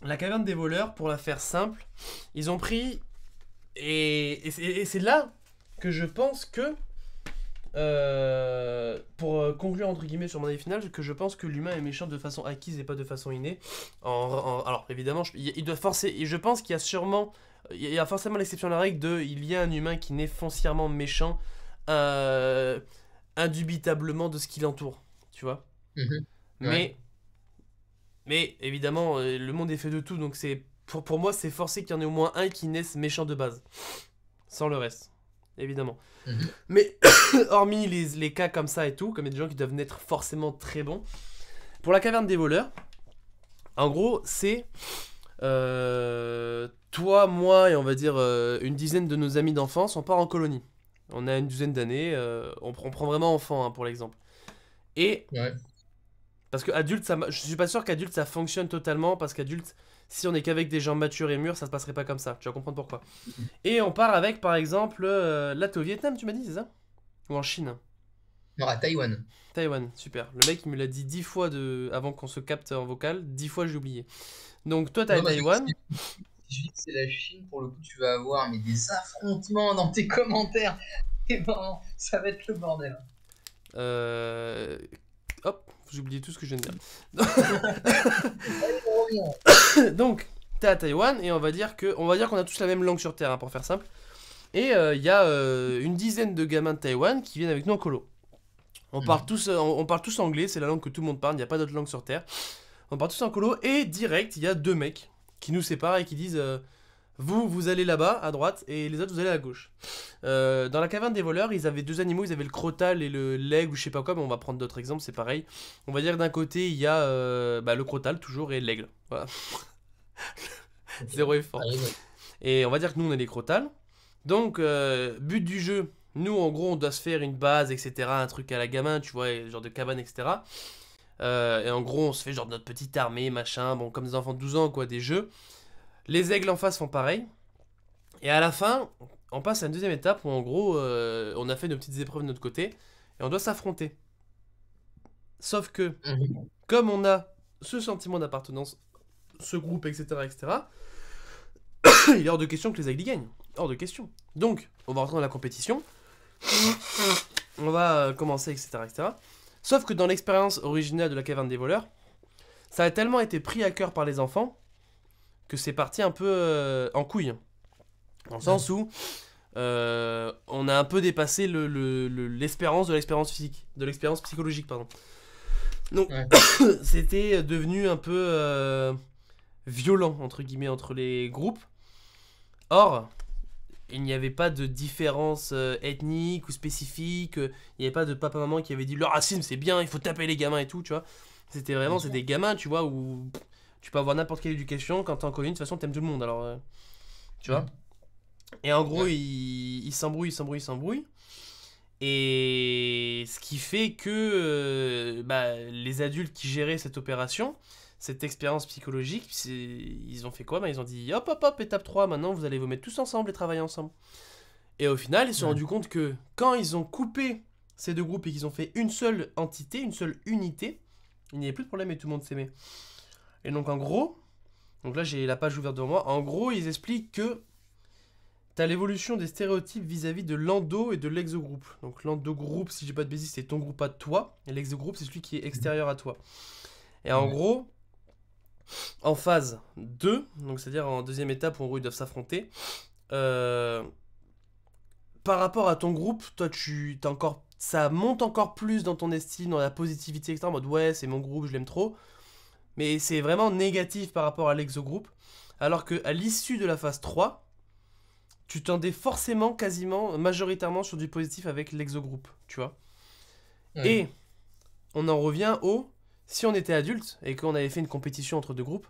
la caverne des voleurs, pour la faire simple, ils ont pris et c'est là que je pense que, pour conclure entre guillemets sur mon avis final, que je pense que l'humain est méchant de façon acquise et pas de façon innée. Alors évidemment, il doit forcer, et je pense qu'il y a sûrement, il y a forcément l'exception à la règle de, il y a un humain qui naît foncièrement méchant, indubitablement de ce qui l'entoure, tu vois. Ouais. Mais évidemment, le monde est fait de tout, donc c'est pour moi, c'est forcé qu'il y en ait au moins un qui naisse méchant de base. Sans le reste, évidemment. Mais, hormis les cas comme ça et tout, comme il y a des gens qui doivent naître forcément très bons, pour la caverne des voleurs, en gros, c'est toi, moi et on va dire une dizaine de nos amis d'enfance, on part en colonie. On a une douzaine d'années, on prend vraiment enfant hein, pour l'exemple. Et Ouais. parce que adulte, je suis pas sûr qu'adulte ça fonctionne totalement parce qu'adulte, si on est qu'avec des gens matures et mûrs, ça se passerait pas comme ça. Tu vas comprendre pourquoi. Et on part avec, par exemple, là t'es au Vietnam, tu m'as dit, c'est ça? Ou en Chine? Non, à Taïwan. Taïwan, super. Le mec il me l'a dit 10 fois avant qu'on se capte en vocal, 10 fois j'ai oublié. Donc toi t'as Non, parce que Taïwan. si je dis que c'est la Chine, pour le coup, tu vas avoir mais des affrontements dans tes commentaires. Et ben, ça va être le bordel. Hop, j'ai oublié tout ce que je viens de Allez, dire. Donc, t'es à Taïwan et on va dire qu'on a tous la même langue sur Terre, hein, pour faire simple. Et il y a une dizaine de gamins de Taïwan qui viennent avec nous en colo. On parle tous anglais, c'est la langue que tout le monde parle, il n'y a pas d'autre langue sur Terre. On part tous en colo et direct, il y a deux mecs qui nous séparent et qui disent vous allez là-bas à droite et les autres vous allez à gauche. Dans la caverne des voleurs, ils avaient deux animaux, ils avaient le crotal et le l'aigle ou je sais pas quoi, mais on va prendre d'autres exemples, c'est pareil. On va dire que d'un côté il y a le crotal toujours et l'aigle. Voilà. Zéro effort. Et on va dire que nous, on est les crotales. Donc, but du jeu, nous, en gros, on doit se faire une base, etc. Un truc à la gamin, tu vois, genre de cabane, etc. Et en gros, on se fait genre notre petite armée, machin, bon, comme des enfants de 12 ans, quoi, des jeux. Les aigles en face font pareil. Et à la fin, on passe à une deuxième étape où, en gros, on a fait nos petites épreuves de notre côté. Et on doit s'affronter. Sauf que, comme on a ce sentiment d'appartenance, ce groupe, etc., etc., il est hors de question que les aigles y gagnent. Hors de question. Donc, on va rentrer dans la compétition. On va commencer, etc., etc. Sauf que dans l'expérience originale de la caverne des voleurs, ça a tellement été pris à cœur par les enfants que c'est parti un peu en couille. Dans le sens où on a un peu dépassé l'espérance de l'expérience physique, de l'expérience psychologique, pardon. Donc, c'était devenu un peu violent, entre guillemets, entre les groupes. Or, il n'y avait pas de différence ethnique ou spécifique. Il n'y avait pas de papa-maman qui avait dit le racisme c'est bien, il faut taper les gamins et tout, tu vois. C'était vraiment, c'est des gamins, tu vois, où tu peux avoir n'importe quelle éducation. Quand t'es en colonie, de toute façon, t'aimes tout le monde, alors. Tu vois. Et en gros, ils s'embrouillent. Et ce qui fait que les adultes qui géraient cette opération, cette expérience psychologique, ils ont fait quoi? Ils ont dit hop hop hop, étape 3, maintenant vous allez vous mettre tous ensemble et travailler ensemble. Et au final, ils se sont rendus compte que quand ils ont coupé ces deux groupes et qu'ils ont fait une seule entité, une seule unité, il n'y avait plus de problème et tout le monde s'aimait. Et donc en gros, donc là j'ai la page ouverte devant moi, en gros ils expliquent que t'as l'évolution des stéréotypes vis-à-vis de l'endo et de l'exogroupe. Donc l'endogroupe, si j'ai pas de bêtises, c'est ton groupe à toi, et l'exogroupe c'est celui qui est extérieur à toi. Et en gros, en phase 2, donc c'est-à-dire en deuxième étape où en gros ils doivent s'affronter, par rapport à ton groupe, toi t'as encore, ça monte encore plus dans ton estime, dans la positivité, etc. En mode ouais, c'est mon groupe, je l'aime trop. Mais c'est vraiment négatif par rapport à l'exogroupe. Alors qu'à l'issue de la phase 3, tu tendais forcément, quasiment, majoritairement sur du positif avec l'exogroupe, tu vois. Et on en revient au... Si on était adulte et qu'on avait fait une compétition entre deux groupes,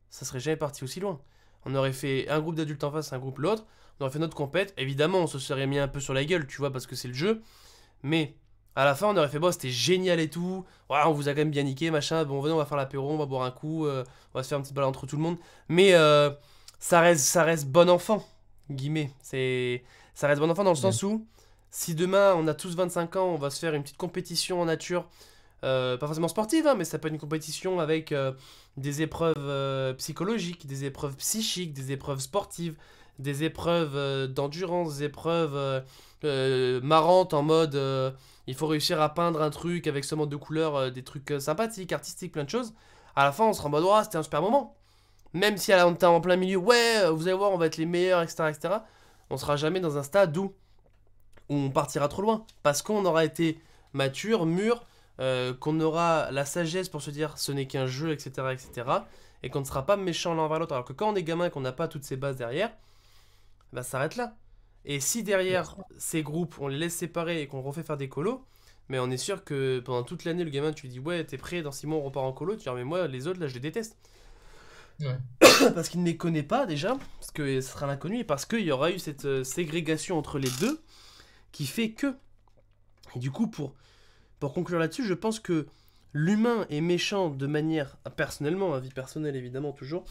ça serait jamais parti aussi loin. On aurait fait un groupe d'adultes en face, un groupe l'autre, on aurait fait notre compète, évidemment on se serait mis un peu sur la gueule, tu vois, parce que c'est le jeu, mais à la fin on aurait fait, bon c'était génial et tout, ouais, on vous a quand même bien niqué, machin, bon venez on va faire l'apéro, on va boire un coup, on va se faire une petite balade entre tout le monde, mais ça reste bon enfant, guillemets, ça reste bon enfant dans le sens où, si demain on a tous 25 ans, on va se faire une petite compétition en nature, pas forcément sportive, hein, mais ça peut être une compétition avec des épreuves psychologiques, des épreuves psychiques, des épreuves sportives, des épreuves d'endurance, des épreuves marrantes en mode il faut réussir à peindre un truc avec seulement deux couleurs, des trucs sympathiques, artistiques, plein de choses. À la fin, on sera en mode oh, c'était un super moment. Même si on était en plein milieu, ouais, vous allez voir, on va être les meilleurs, etc., etc. On sera jamais dans un stade où on partira trop loin. Parce qu'on aura été mature, mûr, qu'on aura la sagesse pour se dire ce n'est qu'un jeu, etc., etc., et qu'on ne sera pas méchant l'un vers l'autre. Alors que quand on est gamin et qu'on n'a pas toutes ces bases derrière, bah ça s'arrête là. Et si derrière ces groupes, on les laisse séparer et qu'on refait faire des colos, mais on est sûr que pendant toute l'année, le gamin, tu lui dis ouais, t'es prêt, dans 6 mois, on repart en colo, tu dis mais moi, les autres, là, je les déteste. Parce qu'il ne les connaît pas déjà, parce que ce sera l'inconnu, et parce qu'il y aura eu cette ségrégation entre les deux qui fait que. Et du coup, pour conclure là-dessus, je pense que l'humain est méchant de manière, personnellement, à vie personnelle évidemment toujours,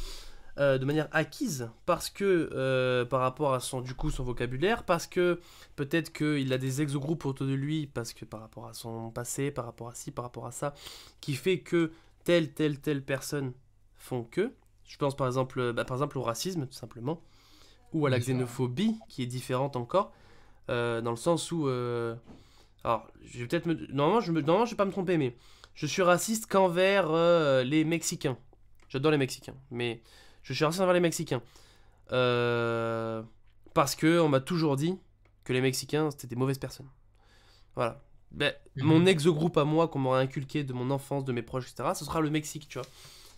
de manière acquise, parce que par rapport à son vocabulaire, parce que peut-être qu'il a des exogroupes autour de lui, parce que par rapport à son passé, par rapport à ci, par rapport à ça, qui fait que telle personne font que. Je pense par exemple au racisme, tout simplement, ou à la xénophobie, qui est différente encore, dans le sens où... alors, je vais peut-être normalement, je vais pas me tromper, mais je suis raciste qu'envers les Mexicains. J'adore les Mexicains, mais je suis raciste envers les Mexicains. Parce que on m'a toujours dit que les Mexicains, c'était des mauvaises personnes. Voilà. Mon ex-groupe à moi, qu'on m'aurait inculqué de mon enfance, de mes proches, etc., ce sera le Mexique, tu vois.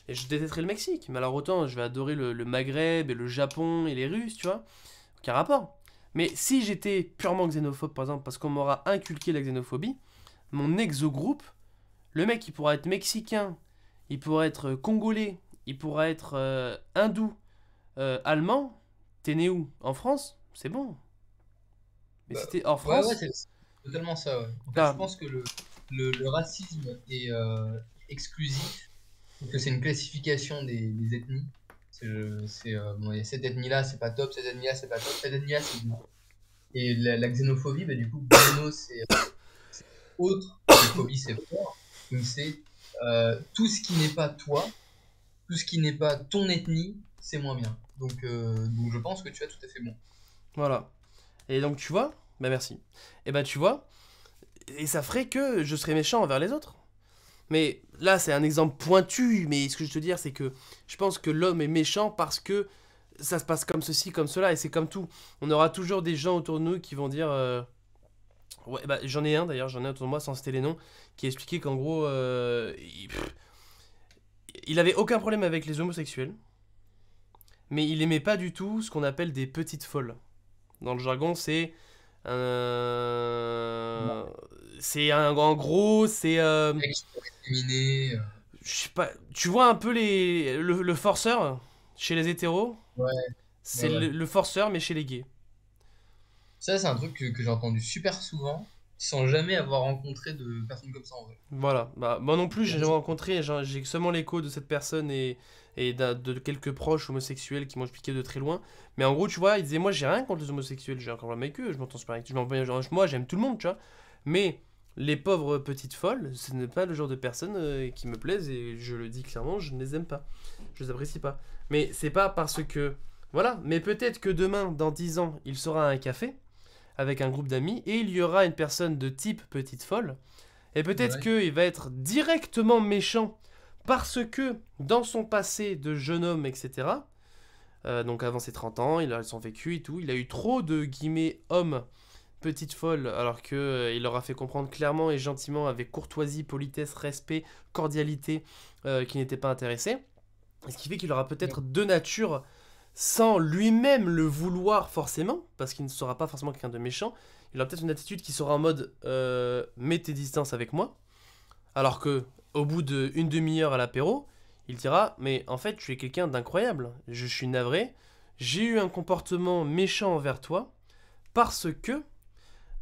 Et je détesterai le Mexique, mais alors autant je vais adorer le Maghreb et le Japon et les Russes, tu vois. Aucun rapport. Mais si j'étais purement xénophobe, par exemple, parce qu'on m'aura inculqué la xénophobie, mon exogroupe, le mec, il pourra être mexicain, il pourra être congolais, il pourra être hindou, allemand, t'es né où? En France? C'est bon. Mais Bah, si t'es hors ouais, France, c'est totalement ça, ouais. En fait, je t'as... pense que le racisme est exclusif, que c'est une classification des ethnies. Bon, il y a cette ethnie-là, c'est pas top, cette ethnie-là, c'est pas top, cette ethnie-là, c'est bien. Et la xénophobie, bah, du coup, xéno, c'est autre, et phobie, c'est peur. Donc, c'est tout ce qui n'est pas toi, tout ce qui n'est pas ton ethnie, c'est moins bien. Donc, je pense que tu as tout à fait bon. Voilà. Et donc, tu vois, bah merci. Et bah, tu vois, et ça ferait que je serais méchant envers les autres. Mais là, c'est un exemple pointu, mais ce que je veux te dire, c'est que je pense que l'homme est méchant parce que ça se passe comme ceci, comme cela, et c'est comme tout. On aura toujours des gens autour de nous qui vont dire... Ouais, bah, j'en ai un d'ailleurs, j'en ai un autour de moi sans citer les noms, qui expliquait qu'en gros, il avait aucun problème avec les homosexuels, mais il aimait pas du tout ce qu'on appelle des petites folles. Dans le jargon, c'est un. C'est un. En gros, c'est. Mec, qui sont discriminés, Je sais pas. Tu vois un peu le forceur chez les hétéros? ouais, ouais, C'est ouais. le forceur, mais chez les gays. Ça, c'est un truc que j'ai entendu super souvent, sans jamais avoir rencontré de personnes comme ça en vrai. Voilà. Bah, moi non plus, Et j'ai jamais rencontré. J'ai seulement l'écho de cette personne et de quelques proches homosexuels qui m'ont expliqué de très loin. Mais en gros, tu vois, il disait moi, j'ai rien contre les homosexuels, j'ai un problème avec eux, je m'entends super avec moi, j'aime tout le monde, tu vois. Mais les pauvres petites folles, ce n'est pas le genre de personnes qui me plaisent et je le dis clairement, je ne les aime pas. Je les apprécie pas. Mais c'est pas parce que. Voilà. Mais peut-être que demain, dans 10 ans, il sera à un café avec un groupe d'amis et il y aura une personne de type petite folle et peut-être ouais, qu'il va être directement méchant parce que dans son passé de jeune homme, etc., donc avant ses 30 ans, il a son vécu et tout, il a eu trop de guillemets hommes petite folle alors que il leur a fait comprendre clairement et gentiment avec courtoisie, politesse, respect, cordialité qu'il n'était pas intéressé. Ce qui fait qu'il aura ouais, peut-être deux natures sans lui-même le vouloir forcément, parce qu'il ne sera pas forcément quelqu'un de méchant. Il aura peut-être une attitude qui sera en mode mets tes distances avec moi, alors que au bout d'une demi-heure à l'apéro, il dira mais en fait tu es quelqu'un d'incroyable, je suis navré, j'ai eu un comportement méchant envers toi parce que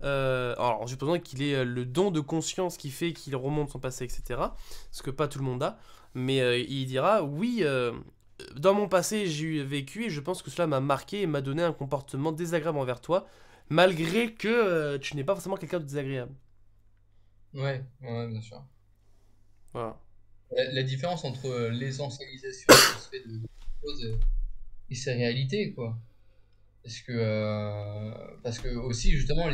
alors en supposant qu'il ait le don de conscience qui fait qu'il remonte son passé, etc. Ce que pas tout le monde a, mais il dira oui. Dans mon passé, j'ai eu vécu et je pense que cela m'a marqué et m'a donné un comportement désagréable envers toi, malgré que tu n'es pas forcément quelqu'un de désagréable. ouais, ouais, bien sûr. Voilà. La différence entre l'essentialisation qui se fait de choses et ses réalités, quoi. Parce que aussi, justement,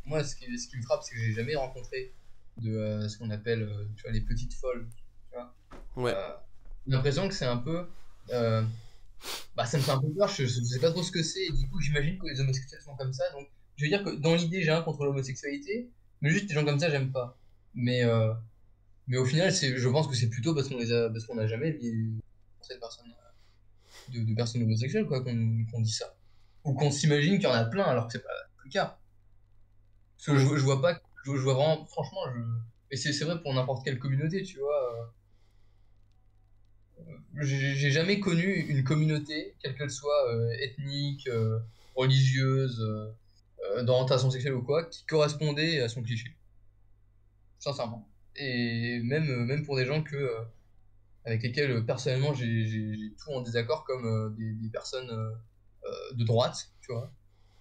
moi, ce qui me frappe, c'est que j'ai jamais rencontré de ce qu'on appelle tu vois, les petites folles. Tu vois. Ouais. Euh, j'ai l'impression que c'est un peu. euh, Bah, ça me fait un peu peur, je sais pas trop ce que c'est, et du coup, j'imagine que les homosexuels sont comme ça. Donc, je veux dire que dans l'idée, j'ai un contre l'homosexualité, mais juste des gens comme ça, j'aime pas. Mais, euh, mais au final, je pense que c'est plutôt parce qu'on n'a jamais rencontré de personnes homosexuelles, quoi, qu'on dit ça. Ou qu'on s'imagine qu'il y en a plein, alors que c'est pas le cas. Parce que Mm. je vois pas, je vois vraiment, franchement, et c'est vrai pour n'importe quelle communauté, tu vois. J'ai jamais connu une communauté, quelle qu'elle soit, ethnique, religieuse, d'orientation sexuelle ou quoi, qui correspondait à son cliché, sincèrement. Et même pour des gens avec lesquels personnellement j'ai tout en désaccord, comme des personnes de droite, tu vois.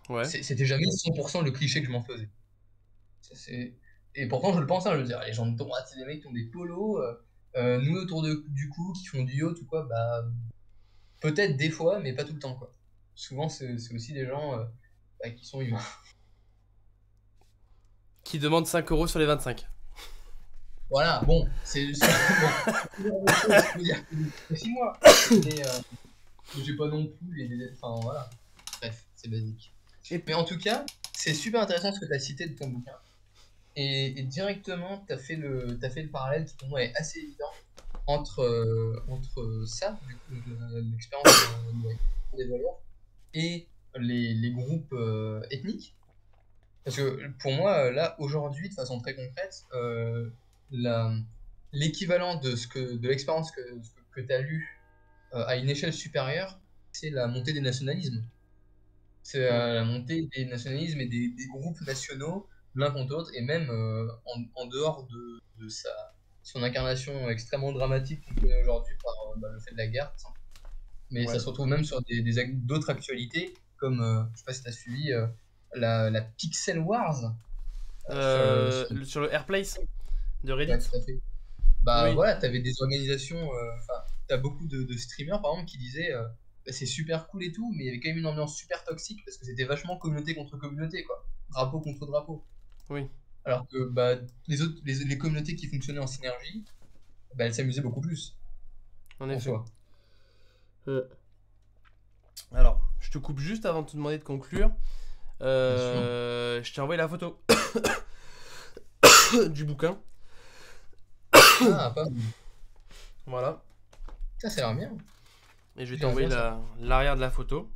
Ouais. C'était jamais 100% le cliché que je m'en faisais. Ça, Et pourtant, je le pense, hein, je veux dire, les gens de droite, c'est des mecs qui ont des polos, nous autour du cou, qui font du yacht ou quoi, bah peut-être des fois, mais pas tout le temps, quoi. Souvent, c'est aussi des gens bah, qui sont humains. Qui demande 5 € sur les 25. Voilà, bon, bon. Ce genre de choses, je peux dire que 6 mois. Mais j'ai pas non plus enfin, voilà. Bref, c'est basique. Et Mais en tout cas, c'est super intéressant ce que tu as cité de ton bouquin. Et directement, t'as fait le parallèle qui pour moi est assez évident entre ça, du coup, l'expérience des valeurs, et les groupes ethniques. Parce que pour moi, là, aujourd'hui, de façon très concrète, la- l'équivalent de l'expérience que tu as lue à une échelle supérieure, c'est la montée des nationalismes. C'est la montée des nationalismes et des groupes nationaux l'un contre l'autre, et même en dehors de son incarnation extrêmement dramatique qu'on connaît aujourd'hui par le fait de la guerre. Mais ça Ouais. se retrouve même sur d'autres actualités, comme, je sais pas si tu as suivi, la Pixel Wars. Sur le Airplace de Ouais, Reddit. tout à fait. Bah Oui. voilà, tu avais des organisations, enfin, tu as beaucoup de streamers par exemple qui disaient bah, c'est super cool et tout, mais il y avait quand même une ambiance super toxique parce que c'était vachement communauté contre communauté, quoi. Drapeau contre drapeau. Oui, Alors que bah, les communautés qui fonctionnaient en synergie, bah, elles s'amusaient beaucoup plus en en effet. soi. Alors, je te coupe juste avant de te demander de conclure. Bien sûr. Je t'ai envoyé la photo du bouquin. Ah, pas mal. Voilà. Ça a l'air bien. Et je vais J'aime t'envoyer bien ça. l'arrière de la photo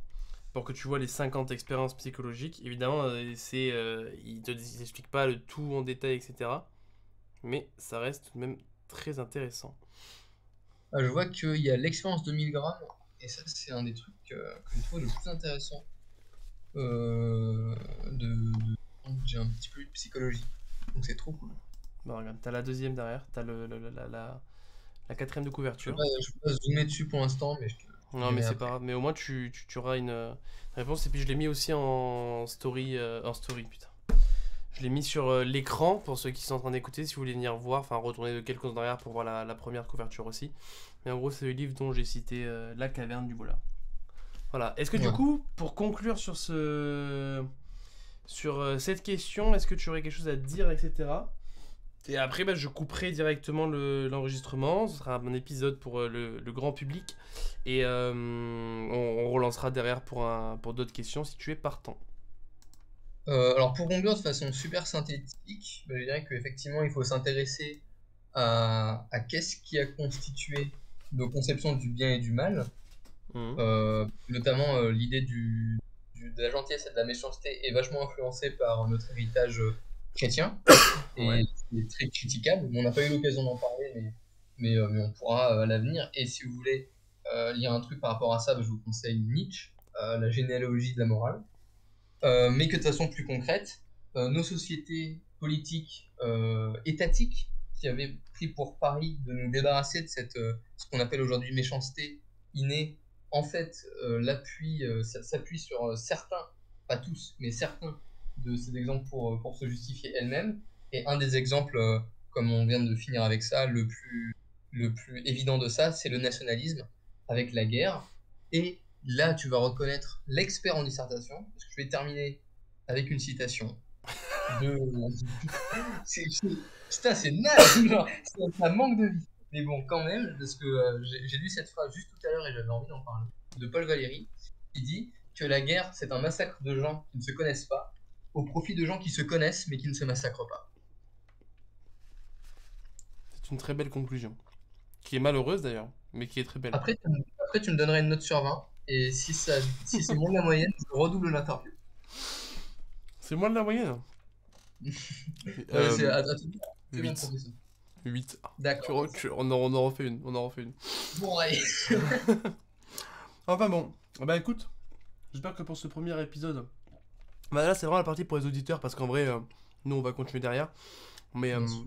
pour que tu vois les 50 expériences psychologiques. Évidemment, ils te expliquent pas le tout en détail, etc. Mais ça reste tout de même très intéressant. Ah, je vois qu'il y a l'expérience de 1000 grammes, et ça, c'est un des trucs que je trouve le plus intéressant. Euh, j'ai un petit peu eu de psychologie. Donc c'est trop cool. Bah, regarde, t'as la deuxième derrière, t'as la quatrième de couverture. Je peux pas zoomer dessus pour l'instant, mais je te Non, mais dirai c'est pas après. grave. Mais au moins, tu auras une réponse. Et puis, je l'ai mis aussi en story. En story, putain. Je l'ai mis sur l'écran pour ceux qui sont en train d'écouter. Si vous voulez venir voir, enfin, retourner de quelques secondes derrière pour voir la première couverture aussi. Mais en gros, c'est le livre dont j'ai cité La caverne du Bola. Voilà. Est-ce que du Ouais. coup, pour conclure sur cette question, est-ce que tu aurais quelque chose à dire, etc. Et après, bah, je couperai directement l'enregistrement. Ce sera un épisode pour le grand public. Et on relancera derrière pour d'autres questions si tu es partant. Alors pour conclure de façon super synthétique, je dirais qu'effectivement il faut s'intéresser à qu'est-ce qui a constitué nos conceptions du bien et du mal. Mhm. Notamment l'idée de la gentillesse et de la méchanceté est vachement influencée par notre héritage chrétien Ouais. et c'est très critiquable. On n'a pas eu l'occasion d'en parler, mais on pourra à l'avenir. Et si vous voulez lire un truc par rapport à ça, je vous conseille Nietzsche, La généalogie de la morale. Mais que de façon plus concrète, nos sociétés politiques étatiques qui avaient pris pour pari de nous débarrasser de ce qu'on appelle aujourd'hui méchanceté innée, en fait, s'appuie sur certains, pas tous, mais certains de ces exemples pour se justifier elles-mêmes. Et un des exemples, comme on vient de finir avec ça, le plus évident de ça, c'est le nationalisme avec la guerre. Et là, tu vas reconnaître l'expert en dissertation, parce que je vais terminer avec une citation de... Putain, c'est naze, genre, ça manque de vie. Mais bon, quand même, parce que j'ai lu cette phrase juste tout à l'heure et j'avais envie d'en parler, de Paul Valéry, qui dit que la guerre, c'est un massacre de gens qui ne se connaissent pas, au profit de gens qui se connaissent mais qui ne se massacrent pas. C'est une très belle conclusion. Qui est malheureuse d'ailleurs, mais qui est très belle. Après, tu me donnerais une note sur 20, et si c'est moins de la moyenne, je redouble l'interview. C'est moins de la moyenne. C'est à toi. C'est bon, 8. professeur. 8. D'accord. On en refait une. On en refait une. Bon, allez. Enfin bon. Bah écoute, j'espère que pour ce premier épisode. Bah là, c'est vraiment la partie pour les auditeurs parce qu'en vrai, nous on va continuer derrière. Mais Bien sûr.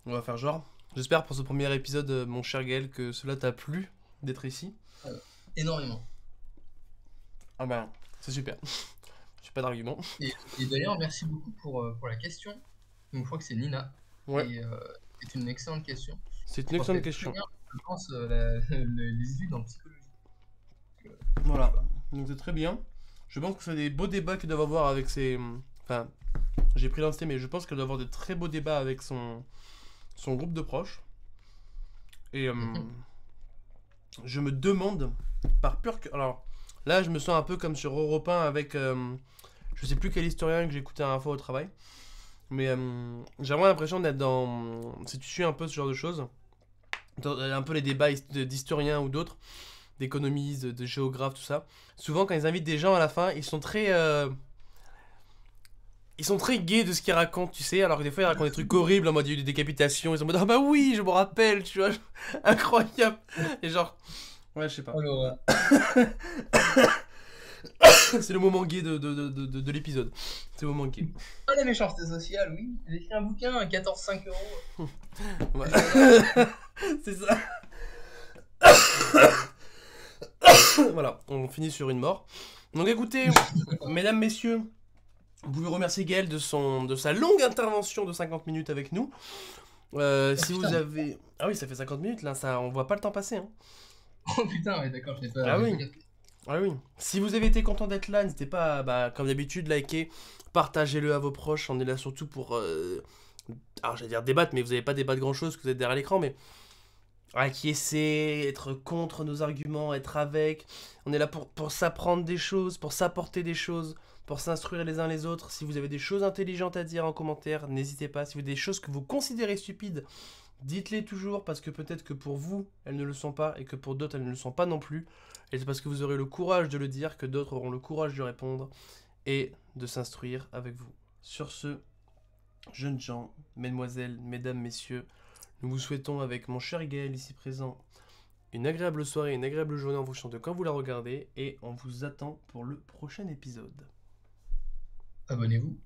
on va faire genre. J'espère pour ce premier épisode, mon cher Gaël, que cela t'a plu d'être ici. Énormément. Ah bah, c'est super. J'ai pas d'argument. Et d'ailleurs, merci beaucoup pour la question. Donc, je crois que c'est Nina. Ouais, Et c'est une excellente question. c'est Je une excellente reflète très question. bien, je pense, les études en psychologie. Voilà, donc c'est très bien. Je pense que c'est des beaux débats qu'il doit avoir avec ses. Enfin, j'ai pris l'insté, mais je pense qu'elle doit avoir de très beaux débats avec son groupe de proches. Et Mhm. je me demande, par pur. Alors, là, je me sens un peu comme sur Europe 1 avec. Je sais plus quel historien que j'ai écouté la dernière fois au travail. Mais j'ai vraiment l'impression d'être dans. Si tu suis un peu ce genre de choses, un peu les débats d'historiens ou d'autres, d'économistes, de géographes, tout ça. Souvent, quand ils invitent des gens à la fin, ils sont très gays de ce qu'ils racontent, tu sais, alors que des fois ils racontent des trucs horribles en mode il y a eu des décapitations, ils sont en mode ah bah oui, je me rappelle, tu vois, incroyable. Et genre, ouais, je sais pas. Alors, C'est le moment gay de l'épisode. C'est le moment gay. Ah, la méchanceté sociale, oui. J'ai écrit un bouquin à 14,5 €. Ouais. C'est ça. Voilà, on finit sur une mort. Donc écoutez, mesdames, messieurs, vous pouvez remercier Gaël de sa longue intervention de 50 minutes avec nous. Si vous avez... Ah oui, ça fait 50 minutes là, ça, on voit pas le temps passer. Hein. Oh putain, ouais, d'accord, je l'ai pas. Ah oui. pas capté. Ah oui. Si vous avez été content d'être là, n'hésitez pas à, bah, comme d'habitude, liker, partagez-le à vos proches. On est là surtout pour... alors j'allais dire débattre, mais vous n'allez pas débattre grand-chose, parce que vous êtes derrière l'écran, mais... acquiescer, être contre nos arguments, être avec. On est là pour s'apprendre des choses, pour s'apporter des choses, pour s'instruire les uns les autres. Si vous avez des choses intelligentes à dire en commentaire, n'hésitez pas. Si vous avez des choses que vous considérez stupides, dites-les toujours, parce que peut-être que pour vous, elles ne le sont pas, et que pour d'autres, elles ne le sont pas non plus. Et c'est parce que vous aurez le courage de le dire que d'autres auront le courage de répondre et de s'instruire avec vous. Sur ce, jeunes gens, mesdemoiselles, mesdames, messieurs, nous vous souhaitons avec mon cher Gaël ici présent une agréable soirée, une agréable journée en fonction de quand vous la regardez, et on vous attend pour le prochain épisode. Abonnez-vous.